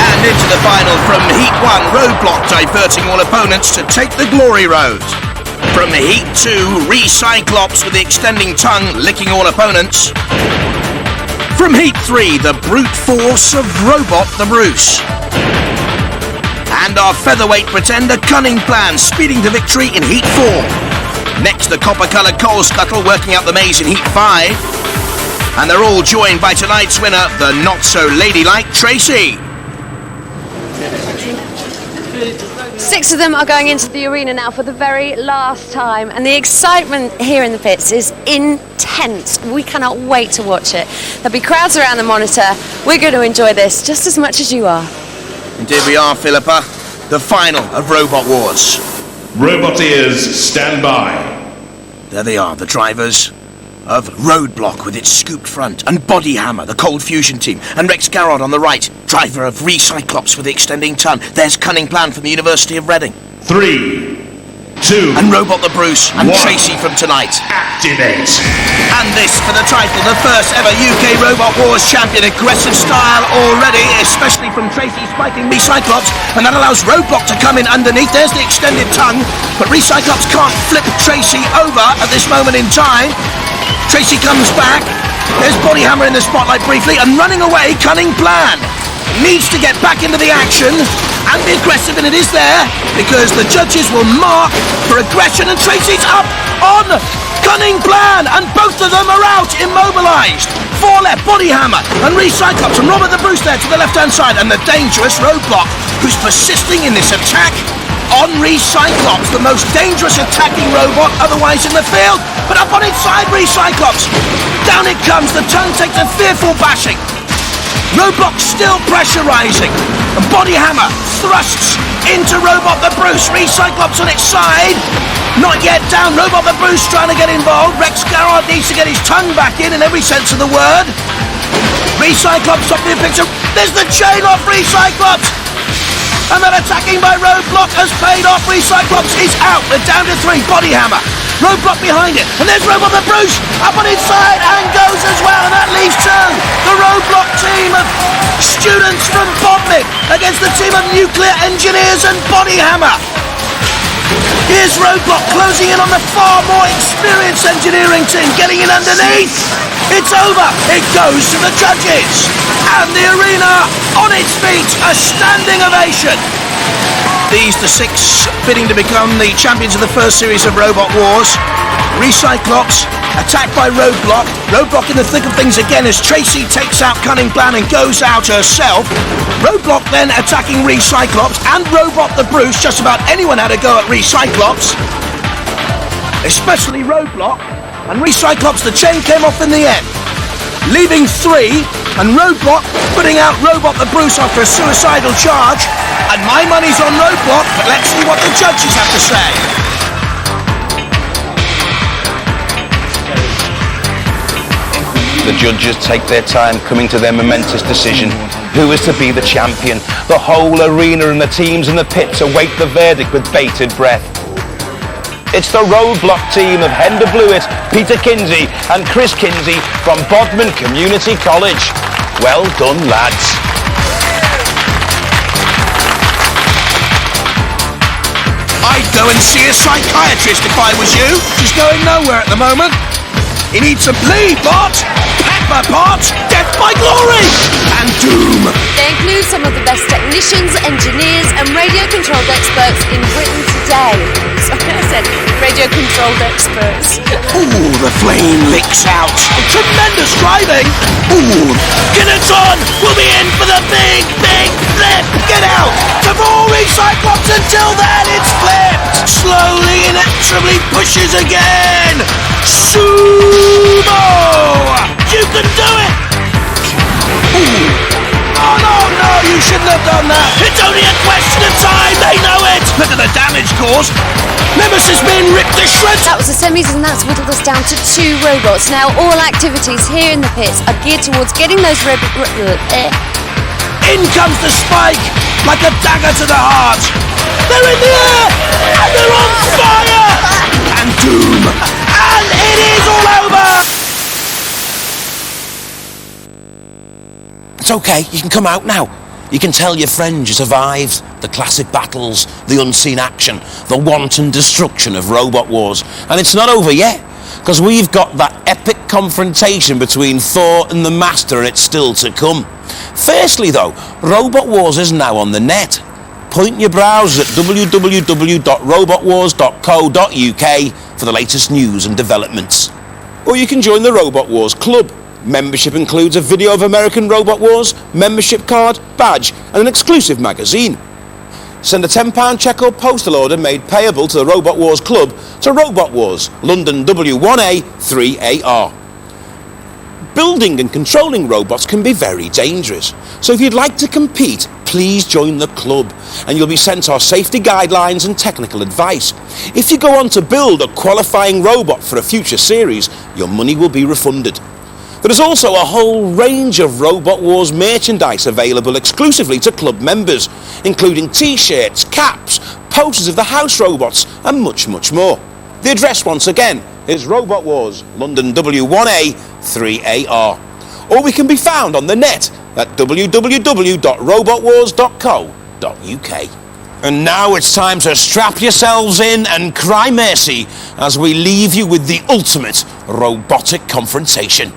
And into the final from Heat 1, Roadblock diverting all opponents to take the glory road. From Heat 2, Recyclops with the extending tongue licking all opponents. From Heat 3, the brute force of Robot the Bruce. And our featherweight pretender Cunning Plan speeding to victory in Heat 4. Next, the copper-coloured Coal Scuttle working out the maze in Heat 5. And they're all joined by tonight's winner, the not-so-ladylike Tracy. 6 of them are going into the arena now for the very last time, and the excitement here in the pits is intense. We cannot wait to watch it. There'll be crowds around the monitor. We're going to enjoy this just as much as you are. Indeed we are, Phillipa. The final of Robot Wars. Roboteers, stand by. There they are, the drivers of Roadblock with its scooped front, and Body Hammer, the Cold Fusion team, and Rex Garrod on the right, driver of Recyclops with the extending tongue. There's Cunning Plan from the University of Reading. 3, 2, and Robot the Bruce and 1. Tracy from tonight. Activate. And this for the title, the first ever UK Robot Wars champion. Aggressive style already, especially from Tracy spiking Recyclops, and that allows Roadblock to come in underneath. There's the extended tongue, but Recyclops can't flip Tracy over at this moment in time. Tracy comes back. There's Body Hammer in the spotlight briefly, and running away, Cunning Plan. Needs to get back into the action and be aggressive, and it is there because the judges will mark for aggression, and Tracy's up on Cunning Plan, and both of them are out, immobilised. 4 left, Body Hammer and Recyclops, and Robert the Bruce there to the left-hand side, and the dangerous Roadblock, who's persisting in this attack on Recyclops, the most dangerous attacking robot otherwise in the field, but up on inside Recyclops. Down it comes, the tongue takes a fearful bashing. Roadblock still pressurising, and Body Hammer thrusts into Robot the Bruce. Recyclops on its side, not yet down. Robot the Bruce trying to get involved. Rex Garrard needs to get his tongue back in every sense of the word. Recyclops up in the picture. There's the chain off Recyclops, and that attacking by Roadblock has paid off. Recyclops is out. They're down to 3. Body Hammer, Roadblock behind it, and there's Robot the Bruce up on inside and goes as well, and that leaves 2. The Roadblock team of students from Bodmin against the team of nuclear engineers and Body Hammer. Here's Roadblock closing in on the far more experienced engineering team, getting in underneath. It's over. It goes to the judges, and the arena on its feet. A standing ovation. These, the 6 bidding to become the champions of the first series of Robot Wars. Recyclops attacked by Roadblock. Roadblock in the thick of things again as Tracy takes out Cunning Plan and goes out herself. Roadblock then attacking Recyclops and Robot the Bruce. Just about anyone had a go at Recyclops, especially Roadblock. And Recyclops, the chain came off in the end, leaving 3, and Roadblock putting out Robot the Bruce after a suicidal charge. And my money's on Roadblock, but let's see what the judges have to say. The judges take their time coming to their momentous decision. Who is to be the champion? The whole arena and the teams in the pits await the verdict with bated breath. It's the Roadblock team of Hender Blewett, Peter Kinsey and Chris Kinsey from Bodmin Community College. Well done, lads. I'd go and see a psychiatrist if I was you. She's going nowhere at the moment. He needs some bleed, Bot. Pack my parts. Death by glory. And doom. They include some of the best technicians, engineers and radio-controlled experts in Britain today. Sorry, I said radio-controlled experts. Ooh, the flame licks out. Tremendous driving. Ooh, Kinneton will be in for the big flip. Get out. To more Recyclops. Until then, it's flipped. Slowly, inexorably pushes again. Sumo! You can do it! Ooh. Oh, no, you shouldn't have done that. It's only a question of time. They know it. Look at the damage caused. Nemesis being ripped to shreds. That was the semis, and that's whittled us down to 2 robots. Now, all activities here in the pits are geared towards getting those In comes the spike, like a dagger to the heart. They're in the air, and they're on fire! And doom, and it is all over! It's okay, you can come out now. You can tell your friends you survived the classic battles, the unseen action, the wanton destruction of Robot Wars. And it's not over yet, because we've got that epic confrontation between Thor and the Master, and it's still to come. Firstly though, Robot Wars is now on the net. Point your browsers at www.robotwars.co.uk for the latest news and developments. Or you can join the Robot Wars Club. Membership includes a video of American Robot Wars, membership card, badge and an exclusive magazine. Send a £10 cheque or postal order made payable to the Robot Wars Club to Robot Wars, London W1A 3AR. Building and controlling robots can be very dangerous, so if you'd like to compete, please join the club and you'll be sent our safety guidelines and technical advice. If you go on to build a qualifying robot for a future series, your money will be refunded. There is also a whole range of Robot Wars merchandise available exclusively to club members, including t-shirts, caps, posters of the house robots and much, much more. The address once again is Robot Wars, London W1A 3AR. Or we can be found on the net at www.robotwars.co.uk. And now it's time to strap yourselves in and cry mercy as we leave you with the ultimate robotic confrontation.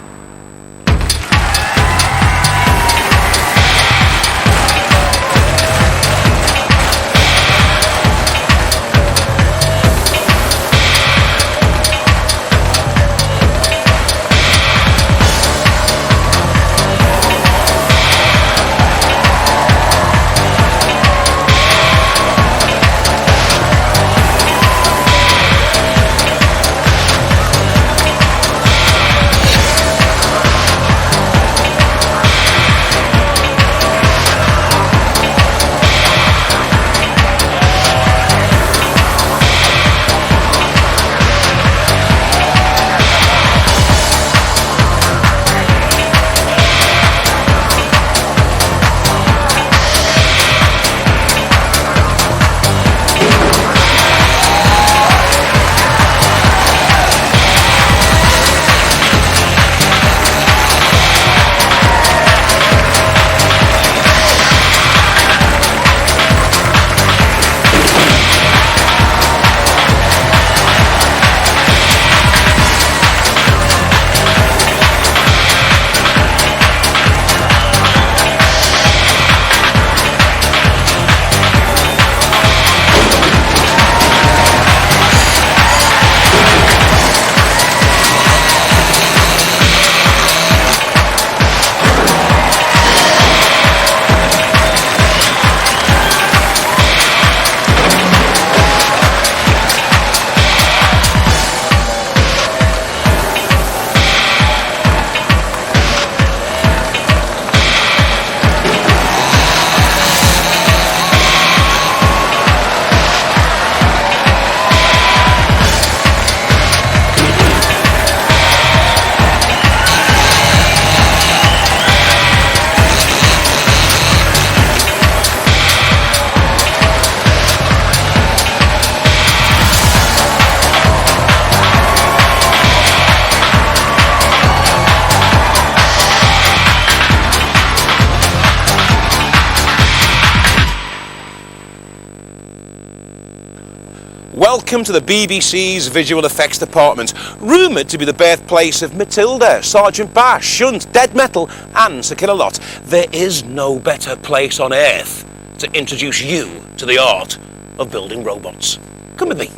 Welcome to the BBC's visual effects department, rumoured to be the birthplace of Matilda, Sergeant Bash, Shunt, Dead Metal and Sir Kill-a-Lot. There is no better place on earth to introduce you to the art of building robots. Come with me.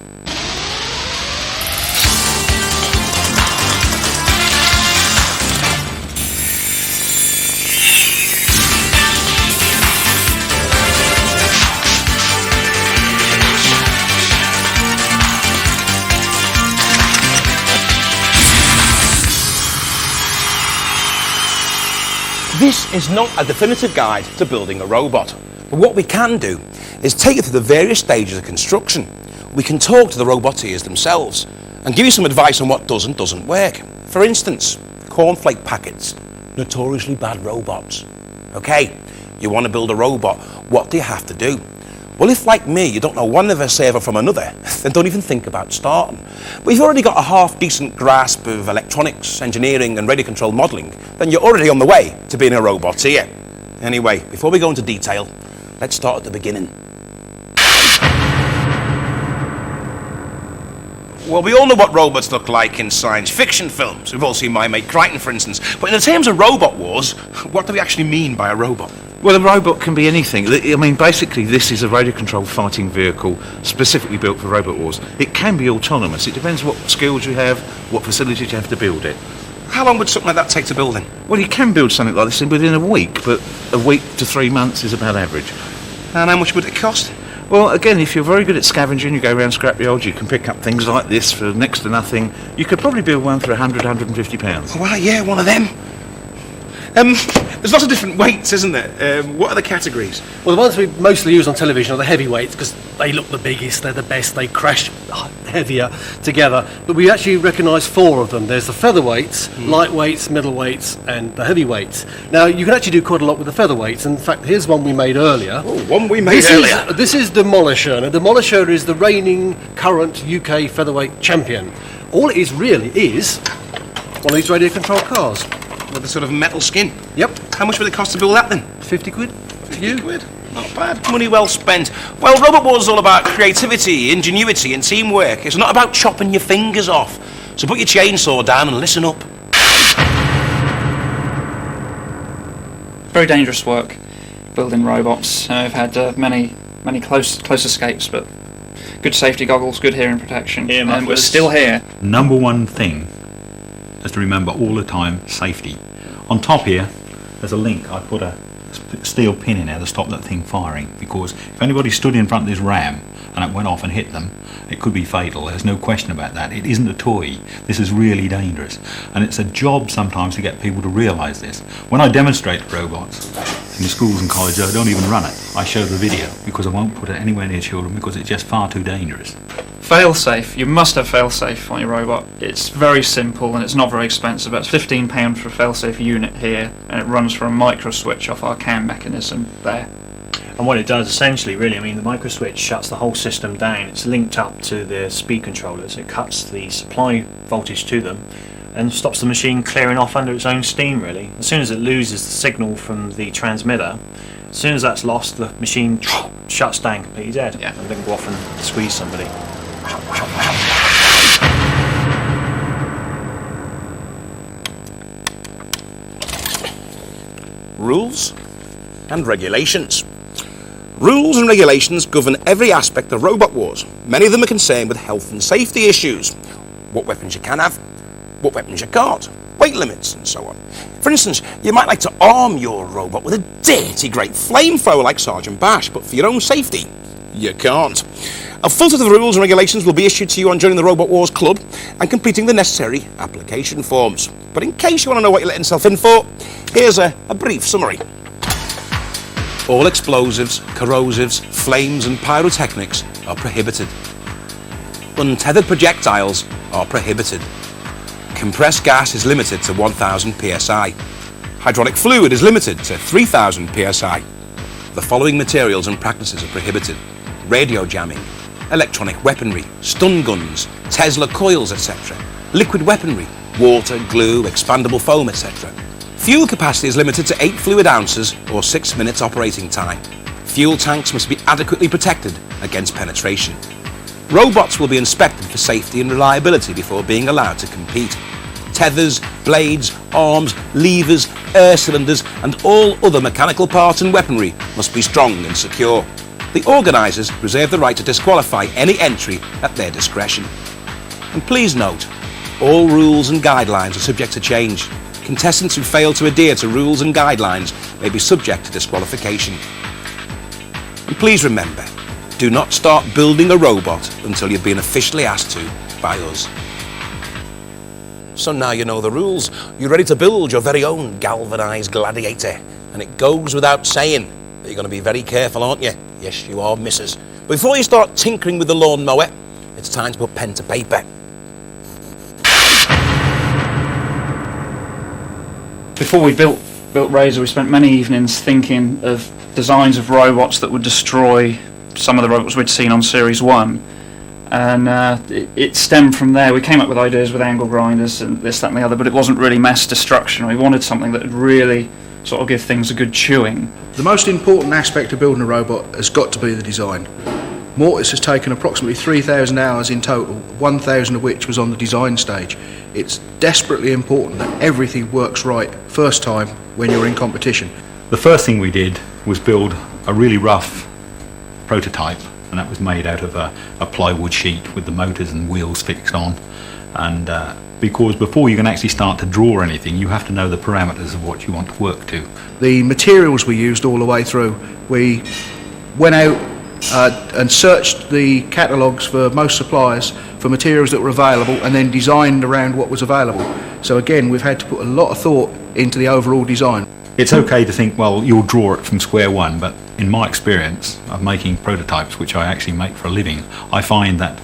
This is not a definitive guide to building a robot, but what we can do is take you through the various stages of construction. We can talk to the roboteers themselves and give you some advice on what does and doesn't work. For instance, cornflake packets, notoriously bad robots. Okay, you want to build a robot, what do you have to do? Well, if like me, you don't know one of a server from another, then don't even think about starting. But if you've already got a half-decent grasp of electronics, engineering and radio control modelling, then you're already on the way to being a roboteer. Anyway, before we go into detail, let's start at the beginning. Well, we all know what robots look like in science fiction films. We've all seen My Mate Crichton, for instance. But in terms of Robot Wars, what do we actually mean by a robot? Well, a robot can be anything. I mean, basically, this is a radio-controlled fighting vehicle specifically built for Robot Wars. It can be autonomous. It depends what skills you have, what facilities you have to build it. How long would something like that take to build in? Well, you can build something like this within a week, but a week to 3 months is about average. And how much would it cost? Well, again, if you're very good at scavenging, you go around scrapyards, you can pick up things like this for next to nothing. You could probably build one for £100, £150. Well, yeah, one of them. There's lots of different weights, isn't there? What are the categories? Well, the ones we mostly use on television are the heavyweights because they look the biggest, they're the best, they crash heavier together. But we actually recognise 4 of them. There's the featherweights, lightweights, middleweights, and the heavyweights. Now, you can actually do quite a lot with the featherweights. In fact, here's one we made earlier. Oh, one we made earlier. This is Demolisher. Now, Demolisher is the reigning current UK featherweight champion. All it is really is one of these radio-controlled cars. With a sort of metal skin? Yep. How much would it cost to build that then? 50 quid. 50 quid. Not bad. Money well spent. Well, Robot Wars is all about creativity, ingenuity and teamwork. It's not about chopping your fingers off. So put your chainsaw down and listen up. Very dangerous work, building robots. I've had many close escapes, but good safety goggles, good hearing protection, and we're still here. Number one thing is to remember all the time safety. On top here, there's a link. I put a steel pin in there to stop that thing firing, because if anybody stood in front of this ram and it went off and hit them, it could be fatal. There's no question about that. It isn't a toy. This is really dangerous, and it's a job sometimes to get people to realise this. When I demonstrate robots in the schools and colleges, I don't even run it. I show the video because I won't put it anywhere near children because it's just far too dangerous. Failsafe. You must have failsafe on your robot. It's very simple and it's not very expensive. It's £15 for a failsafe unit here, and it runs from a micro switch off our CAN mechanism there. And what it does essentially, really, I mean, the micro switch shuts the whole system down. It's linked up to the speed controllers. It cuts the supply voltage to them and stops the machine clearing off under its own steam, really. As soon as it loses the signal from the transmitter, as soon as that's lost, the machine shuts down completely dead, and then go off and squeeze somebody. Rules and regulations. Rules and regulations govern every aspect of Robot Wars. Many of them are concerned with health and safety issues. What weapons you can have, what weapons you can't, weight limits and so on. For instance, you might like to arm your robot with a dirty great flamethrower like Sergeant Bash, but for your own safety, you can't. A full set of rules and regulations will be issued to you on joining the Robot Wars Club and completing the necessary application forms. But in case you want to know what you're letting yourself in for, here's a brief summary. All explosives, corrosives, flames and pyrotechnics are prohibited. Untethered projectiles are prohibited. Compressed gas is limited to 1000 psi. Hydraulic fluid is limited to 3000 psi. The following materials and practices are prohibited: radio jamming, electronic weaponry, stun guns, Tesla coils, etc., liquid weaponry, water, glue, expandable foam, etc. Fuel capacity is limited to 8 fluid ounces or 6 minutes operating time. Fuel tanks must be adequately protected against penetration. Robots will be inspected for safety and reliability before being allowed to compete. Tethers, blades, arms, levers, air cylinders and all other mechanical parts and weaponry must be strong and secure. The organisers reserve the right to disqualify any entry at their discretion. And please note, all rules and guidelines are subject to change. Contestants who fail to adhere to rules and guidelines may be subject to disqualification. And please remember, do not start building a robot until you've been officially asked to by us. So now you know the rules. You're ready to build your very own galvanised gladiator. And it goes without saying that you're going to be very careful, aren't you? Yes, you are, missus. But before you start tinkering with the lawnmower, it's time to put pen to paper. Before we built Razor, we spent many evenings thinking of designs of robots that would destroy some of the robots we'd seen on Series 1. And it stemmed from there. We came up with ideas with angle grinders and this, that and the other, but it wasn't really mass destruction. We wanted something that would really sort of give things a good chewing. The most important aspect of building a robot has got to be the design. Mortis has taken approximately 3,000 hours in total, 1,000 of which was on the design stage. It's desperately important that everything works right first time when you're in competition. The first thing we did was build a really rough prototype, and that was made out of a plywood sheet with the motors and wheels fixed on. And because before you can actually start to draw anything, you have to know the parameters of what you want to work to. The materials we used all the way through, we went out and searched the catalogues for most suppliers for materials that were available and then designed around what was available. So again, we've had to put a lot of thought into the overall design. It's okay to think, well, you'll draw it from square one, but in my experience of making prototypes, which I actually make for a living, I find that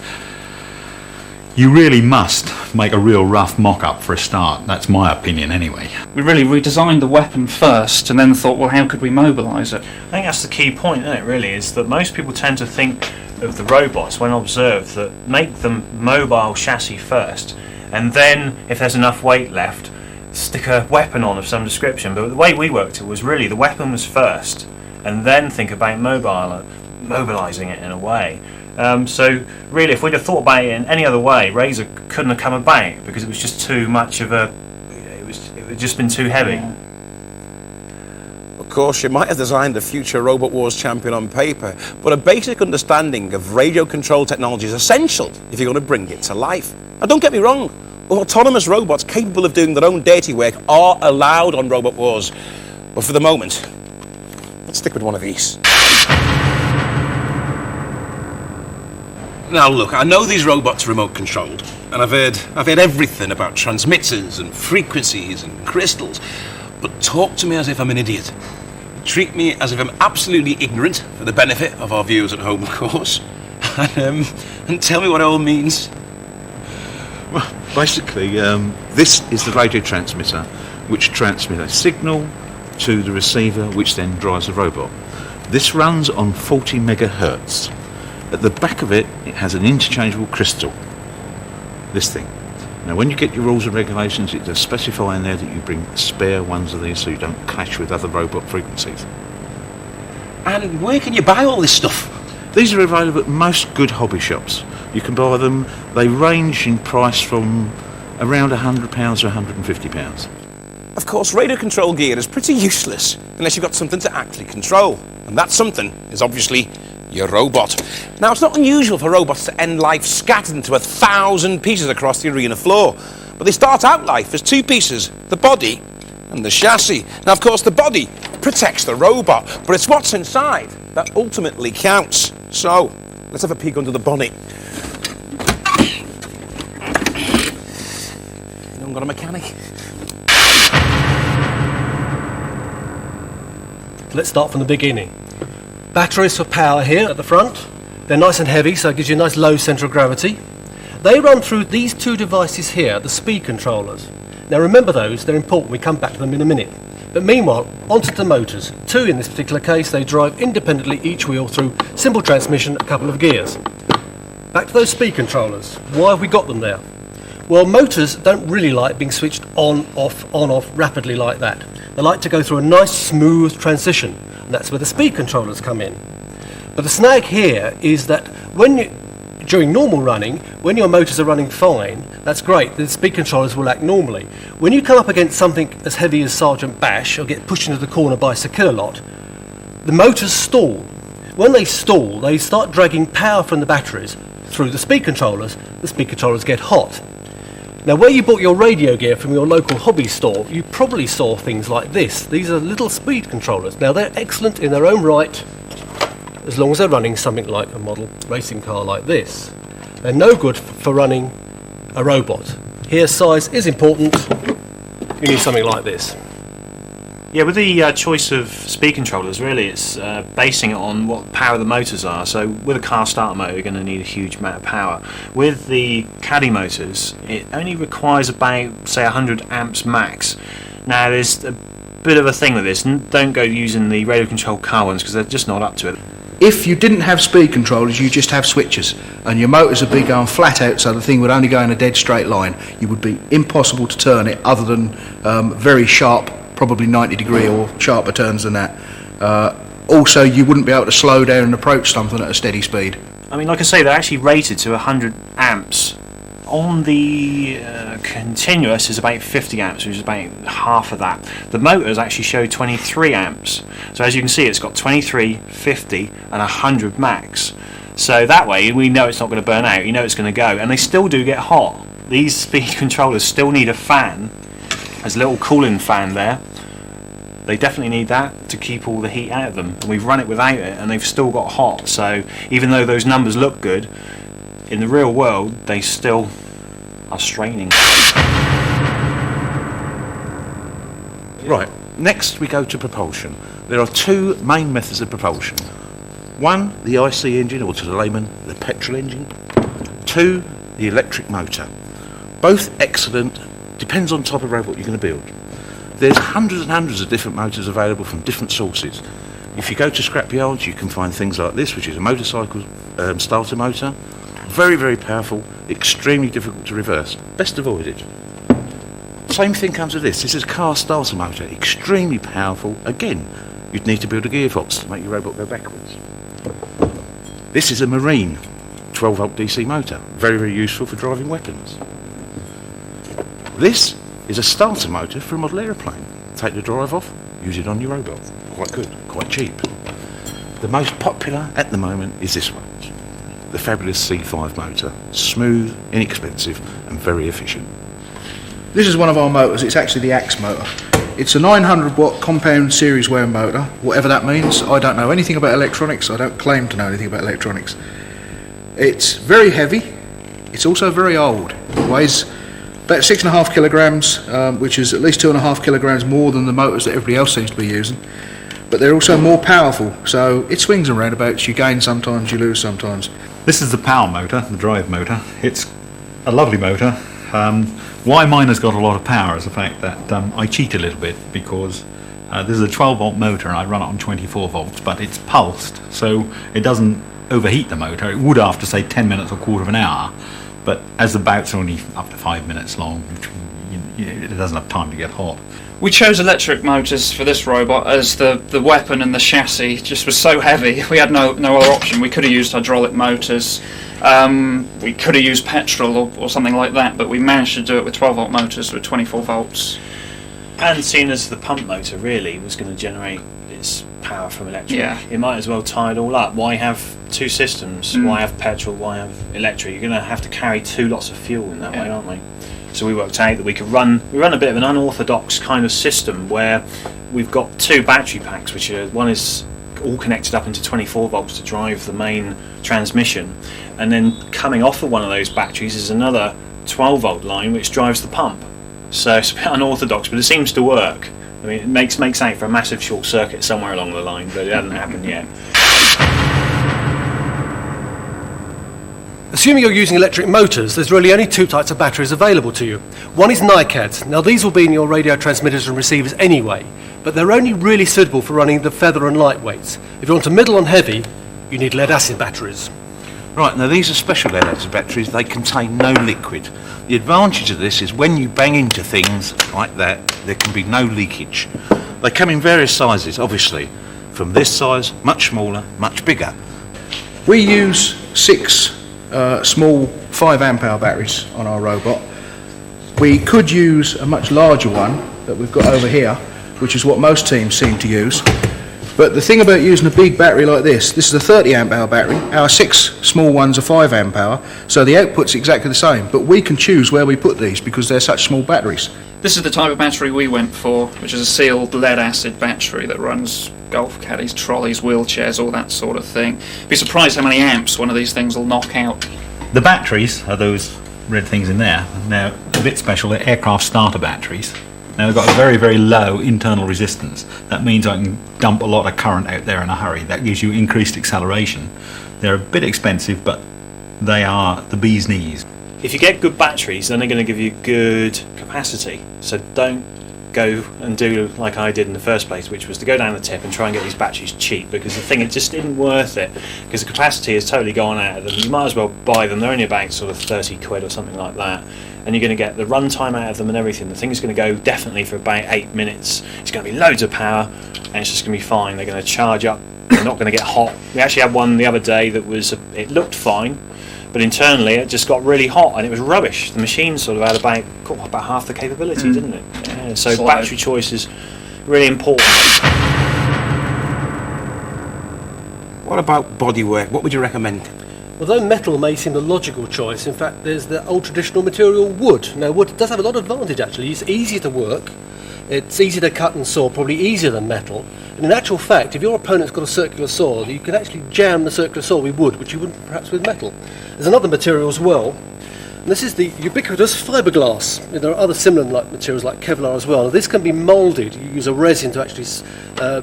you really must make a real rough mock-up for a start. That's my opinion anyway. We really redesigned the weapon first and then thought, well, how could we mobilise it? I think that's the key point, isn't it, really, is that most people tend to think of the robots, when observed, that make them mobile chassis first, and then, if there's enough weight left, stick a weapon on of some description. But the way we worked it was really the weapon was first, and then think about mobilising it in a way. So really, if we'd have thought about it in any other way, Razor couldn't have come about, because it was just too much of a... It would just been too heavy. Of course, you might have designed a future Robot Wars champion on paper, but a basic understanding of radio control technology is essential if you're going to bring it to life. Now, don't get me wrong, autonomous robots capable of doing their own dirty work are allowed on Robot Wars, but for the moment, let's stick with one of these. Now look, I know these robots are remote controlled, and I've heard everything about transmitters and frequencies and crystals, but talk to me as if I'm an idiot. Treat me as if I'm absolutely ignorant, for the benefit of our viewers at home, of course, and tell me what it all means. Well, basically, this is the radio transmitter, which transmits a signal to the receiver, which then drives the robot. This runs on 40 megahertz. At the back of it, it has an interchangeable crystal. This thing. Now, when you get your rules and regulations, it does specify in there that you bring spare ones of these so you don't clash with other robot frequencies. And where can you buy all this stuff? These are available at most good hobby shops. You can buy them. They range in price from around £100 to £150. Of course, radio control gear is pretty useless unless you've got something to actually control. And that something is obviously your robot. Now, it's not unusual for robots to end life scattered into 1,000 pieces across the arena floor. But they start out life as two pieces, the body and the chassis. Now, of course, the body protects the robot, but it's what's inside that ultimately counts. So, let's have a peek under the bonnet. Anyone got a mechanic? Let's start from the beginning. Batteries for power here at the front. They're nice and heavy, so it gives you a nice low centre of gravity. They run through these two devices here, the speed controllers. Now remember those, they're important, we come back to them in a minute. But meanwhile, onto the motors. Two in this particular case, they drive independently each wheel through simple transmission, a couple of gears. Back to those speed controllers. Why have we got them there? Well, motors don't really like being switched on, off rapidly like that. They like to go through a nice smooth transition. And that's where the speed controllers come in. But the snag here is that during normal running, when your motors are running fine, that's great, the speed controllers will act normally. When you come up against something as heavy as Sergeant Bash, or get pushed into the corner by Sir Killalot, the motors stall. When they stall, they start dragging power from the batteries through the speed controllers get hot. Now, where you bought your radio gear from your local hobby store, you probably saw things like this. These are little speed controllers. Now, they're excellent in their own right, as long as they're running something like a model racing car like this. They're no good for running a robot. Here, size is important. You need something like this. Yeah, with the choice of speed controllers, really, it's basing it on what power the motors are. So with a car starter motor, you're going to need a huge amount of power. With the caddy motors, it only requires about, say, 100 amps max. Now, there's a bit of a thing with this. Don't go using the radio controlled car ones because they're just not up to it. If you didn't have speed controllers, you just have switches, and your motors would be going flat out, so the thing would only go in a dead straight line. It would be impossible to turn it other than very sharp, probably 90-degree or sharper turns than that. Also, you wouldn't be able to slow down and approach something at a steady speed. I mean, like I say, they're actually rated to 100 amps. On the continuous is about 50 amps, which is about half of that. The motors actually show 23 amps. So as you can see, it's got 23, 50 and 100 max. So that way we know it's not going to burn out, you know it's going to go. And they still do get hot. These speed controllers still need a fan. There's a little cooling fan there. They definitely need that to keep all the heat out of them. And we've run it without it, and they've still got hot. So even though those numbers look good, in the real world, they still are straining. Right, next we go to propulsion. There are two main methods of propulsion. One, the IC engine, or to the layman, the petrol engine. Two, the electric motor. Both excellent, depends on the type of robot you're going to build. There's hundreds and hundreds of different motors available from different sources. If you go to scrapyards, you can find things like this, which is a motorcycle starter motor. Very, very powerful, extremely difficult to reverse. Best avoided. Same thing comes with this. This is a car starter motor, extremely powerful. Again, you'd need to build a gearbox to make your robot go backwards. This is a marine 12-volt DC motor, very, very useful for driving weapons. This is a starter motor for a model aeroplane. Take the drive off, use it on your robot. Quite good, quite cheap. The most popular at the moment is this one, the fabulous C5 motor. Smooth, inexpensive, and very efficient. This is one of our motors. It's actually the Axe motor. It's a 900 watt compound series wound motor, whatever that means. I don't know anything about electronics. I don't claim to know anything about electronics. It's very heavy. It's also very old. It weighs about 6.5 kilograms, which is at least 2.5 kilograms more than the motors that everybody else seems to be using. But they're also more powerful, so it swings and roundabouts. You gain sometimes, you lose sometimes. This is the power motor, the drive motor. It's a lovely motor. Why mine has got a lot of power is the fact that I cheat a little bit, because this is a 12-volt motor and I run it on 24 volts, but it's pulsed, so it doesn't overheat the motor. It would after, say, 10 minutes or a quarter of an hour, but as the bouts are only up to 5 minutes long, it doesn't have time to get hot. We chose electric motors for this robot as the weapon and the chassis just was so heavy. We had no other option. We could have used hydraulic motors. We could have used petrol or something like that, but we managed to do it with 12-volt motors with 24 volts. And seeing as the pump motor really was going to generate its power from electric, it might as well tie it all up. Why have two systems? Why have petrol? Why have electric? You're going to have to carry two lots of fuel in that way, aren't we? So we worked out that we run a bit of an unorthodox kind of system where we've got two battery packs, which are, one is all connected up into 24 volts to drive the main transmission, and then coming off of one of those batteries is another 12-volt line which drives the pump. So it's a bit unorthodox, but it seems to work. I mean, it makes out for a massive short circuit somewhere along the line, but it hasn't happened yet. Assuming you're using electric motors, there's really only two types of batteries available to you. One is NiCads. Now these will be in your radio transmitters and receivers anyway, but they're only really suitable for running the feather and lightweights. If you want a middle and heavy, you need lead acid batteries. Right, now these are special lead acid batteries. They contain no liquid. The advantage of this is when you bang into things like that, there can be no leakage. They come in various sizes, obviously. From this size, much smaller, much bigger. We use 6 small 5 amp hour batteries on our robot. We could use a much larger one that we've got over here, which is what most teams seem to use. But the thing about using a big battery like this is a 30 amp hour battery. Our 6 small ones are 5 amp hour, so the output's exactly the same. But we can choose where we put these because they're such small batteries. This is the type of battery we went for, which is a sealed lead acid battery that runs golf caddies, trolleys, wheelchairs, all that sort of thing. Be surprised how many amps one of these things will knock out. The batteries are those red things in there. Now, a bit special, they're aircraft starter batteries. Now they've got a very, very low internal resistance. That means I can dump a lot of current out there in a hurry. That gives you increased acceleration. They're a bit expensive, but they are the bee's knees. If you get good batteries, then they're going to give you good capacity. So don't go and do like I did in the first place, which was to go down the tip and try and get these batteries cheap, because the thing, it just isn't worth it, because the capacity has totally gone out of them. You might as well buy them. They're only about sort of 30 quid or something like that, and you're going to get the run time out of them and everything. The thing's going to go definitely for about 8 minutes. It's going to be loads of power, and it's just going to be fine. They're going to charge up. They're not going to get hot. We actually had one the other day that was, it looked fine, but internally it just got really hot and it was rubbish. The machine sort of had about half the capability, didn't it? Yeah, so battery choice is really important. What about bodywork? What would you recommend? Although metal may seem the logical choice, in fact there's the old traditional material wood. Now wood does have a lot of advantage actually. It's easier to work, It's easy to cut and saw, probably easier than metal. And in actual fact, if your opponent's got a circular saw, you can actually jam the circular saw with wood, which you wouldn't perhaps with metal. There's another material as well. And this is the ubiquitous fiberglass. There are other similar materials like Kevlar as well. Now, this can be moulded. You use a resin to actually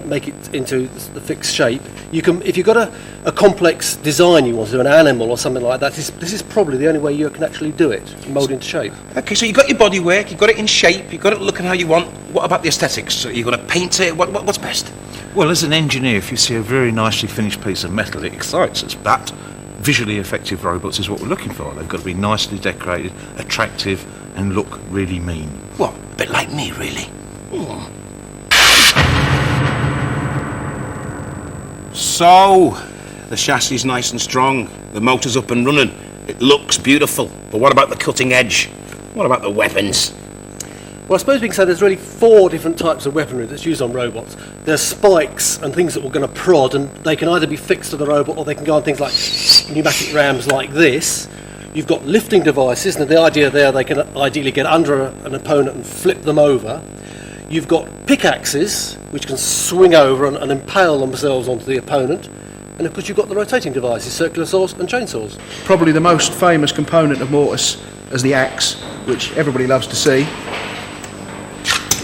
make it into the fixed shape. You can, if you've got a complex design you want to do, an animal or something like that, this is probably the only way you can actually do it, mould into shape. Okay, so you've got your bodywork, you've got it in shape, you've got it looking how you want. What about the aesthetics? So you're going to paint it? What's best? Well, as an engineer, if you see a very nicely finished piece of metal, it excites us, but visually effective robots is what we're looking for. They've got to be nicely decorated, attractive, and look really mean. Well, a bit like me, really. So, the chassis is nice and strong, the motor's up and running, it looks beautiful, but what about the cutting edge? What about the weapons? Well, I suppose we can say there's really 4 different types of weaponry that's used on robots. There's spikes and things that we're going to prod, and they can either be fixed to the robot or they can go on things like pneumatic rams like this. You've got lifting devices, and the idea there, they can ideally get under an opponent and flip them over. You've got pickaxes, which can swing over and impale themselves onto the opponent. And of course you've got the rotating devices, circular saws and chainsaws. Probably the most famous component of Mortis is the axe, which everybody loves to see.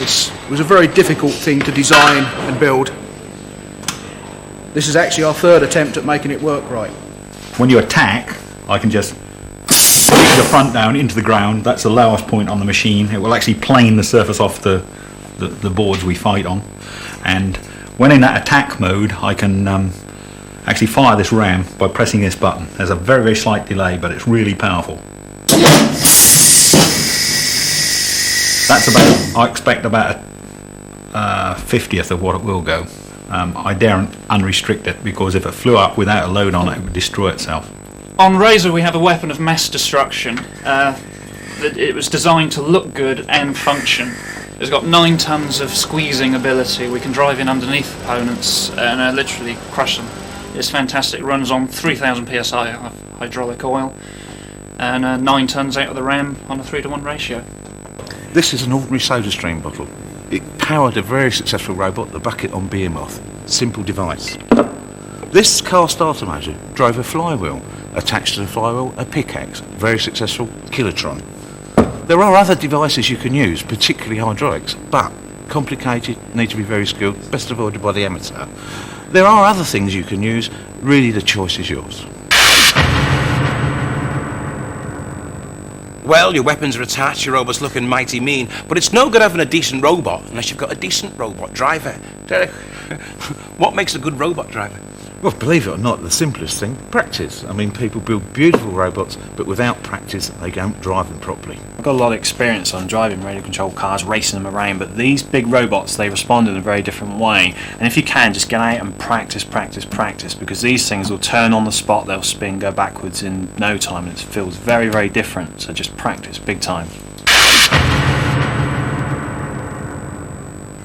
It was a very difficult thing to design and build. This is actually our 3rd attempt at making it work right. When you attack, I can just put the front down into the ground. That's the lowest point on the machine. It will actually plane the surface off the boards we fight on. And when in that attack mode, I can actually fire this ram by pressing this button. There's a very, very slight delay, but it's really powerful. That's about, I expect about a 50th of what it will go. I daren't unrestrict it, because if it flew up without a load on it, it would destroy itself. On Razor we have a weapon of mass destruction. It was designed to look good and function. It's got 9 tons of squeezing ability. We can drive in underneath opponents and literally crush them. It's fantastic. It runs on 3000 psi of hydraulic oil and 9 tons out of the ram on a 3-to-1 ratio. This is an ordinary soda stream bottle. It powered a very successful robot, the bucket on Behemoth. Simple device. This car starter motor drove a flywheel. Attached to the flywheel, a pickaxe. Very successful Kilotron. There are other devices you can use, particularly hydraulics, but complicated, need to be very skilled, best avoided by the amateur. There are other things you can use, really the choice is yours. Well, your weapons are attached, your robot's looking mighty mean, but it's no good having a decent robot unless you've got a decent robot driver. Derek, what makes a good robot driver? Well, believe it or not, the simplest thing, practice. I mean, people build beautiful robots, but without practice, they don't drive them properly. I've got a lot of experience on driving radio-controlled cars, racing them around, but these big robots, they respond in a very different way. And if you can, just get out and practice, because these things will turn on the spot, they'll spin, go backwards in no time, and it feels very, very different. So just practice, big time.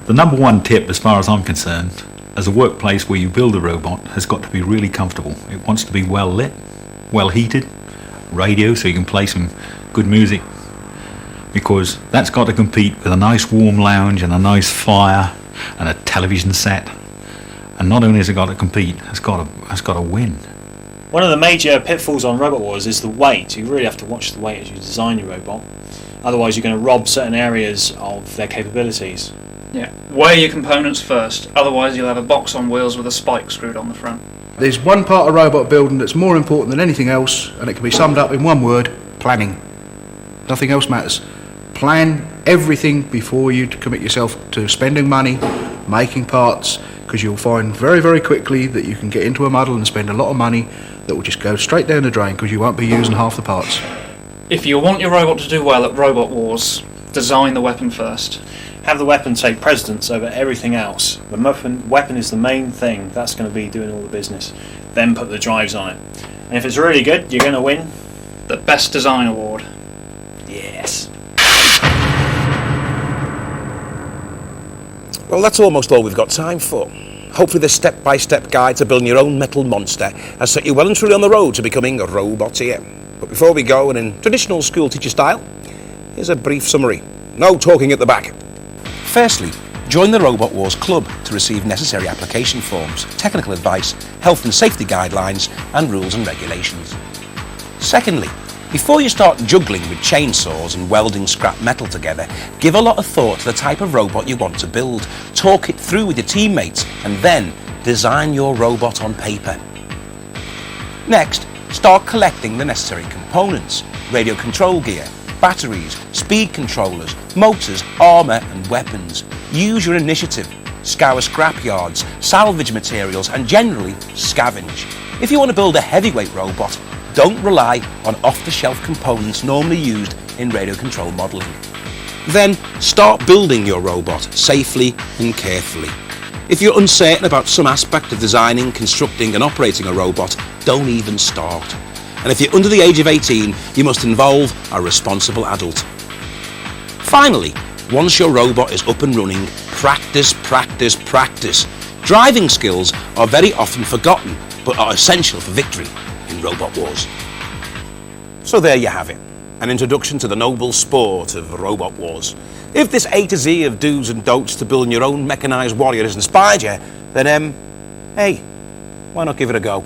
The number 1 tip, as far as I'm concerned, as a workplace where you build a robot, has got to be really comfortable. It wants to be well lit, well heated, radio so you can play some good music, because that's got to compete with a nice warm lounge and a nice fire and a television set. And not only has it got to compete, it's got to win. One of the major pitfalls on Robot Wars is the weight. You really have to watch the weight as you design your robot. Otherwise you're going to rob certain areas of their capabilities. Yeah, weigh your components first, otherwise you'll have a box on wheels with a spike screwed on the front. There's one part of robot building that's more important than anything else, and it can be summed up in one word: planning. Nothing else matters. Plan everything before you commit yourself to spending money, making parts, because you'll find very, very quickly that you can get into a muddle and spend a lot of money that will just go straight down the drain because you won't be using half the parts. If you want your robot to do well at Robot Wars, design the weapon first. Have the weapon take precedence over everything else. The weapon is the main thing. That's going to be doing all the business. Then put the drives on it. And if it's really good, you're going to win the Best Design Award. Yes. Well, that's almost all we've got time for. Hopefully this step-by-step guide to building your own metal monster has set you well and truly on the road to becoming a roboteer. But before we go, and in traditional school teacher style, here's a brief summary. No talking at the back. Firstly, join the Robot Wars Club to receive necessary application forms, technical advice, health and safety guidelines, and rules and regulations. Secondly, before you start juggling with chainsaws and welding scrap metal together, give a lot of thought to the type of robot you want to build, talk it through with your teammates, and then design your robot on paper. Next, start collecting the necessary components: radio control gear, batteries, speed controllers, motors, armour and weapons. Use your initiative, scour scrapyards, salvage materials, and generally scavenge. If you want to build a heavyweight robot, don't rely on off-the-shelf components normally used in radio control modelling. Then start building your robot safely and carefully. If you're uncertain about some aspect of designing, constructing and operating a robot, don't even start. And if you're under the age of 18, you must involve a responsible adult. Finally, once your robot is up and running, practice, practice, practice. Driving skills are very often forgotten, but are essential for victory in Robot Wars. So there you have it, an introduction to the noble sport of Robot Wars. If this A to Z of do's and don'ts to building your own mechanised warrior has inspired you, then hey, why not give it a go?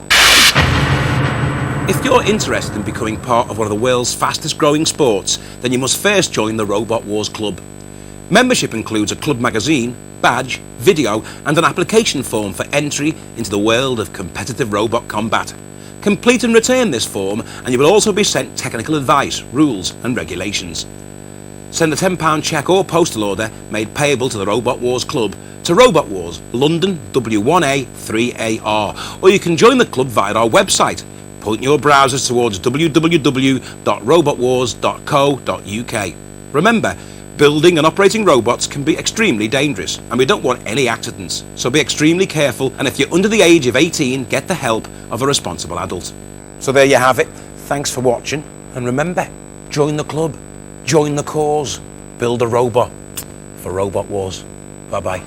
If you're interested in becoming part of one of the world's fastest growing sports, then you must first join the Robot Wars Club. Membership includes a club magazine, badge, video and an application form for entry into the world of competitive robot combat. Complete and return this form and you will also be sent technical advice, rules and regulations. Send a £10 cheque or postal order made payable to the Robot Wars Club to Robot Wars, London W1A 3AR, or you can join the club via our website. Point your browsers towards www.robotwars.co.uk. Remember, building and operating robots can be extremely dangerous and we don't want any accidents, so be extremely careful, and if you're under the age of 18, get the help of a responsible adult. So there you have it. Thanks for watching, and remember, join the club, join the cause, build a robot for Robot Wars. Bye-bye.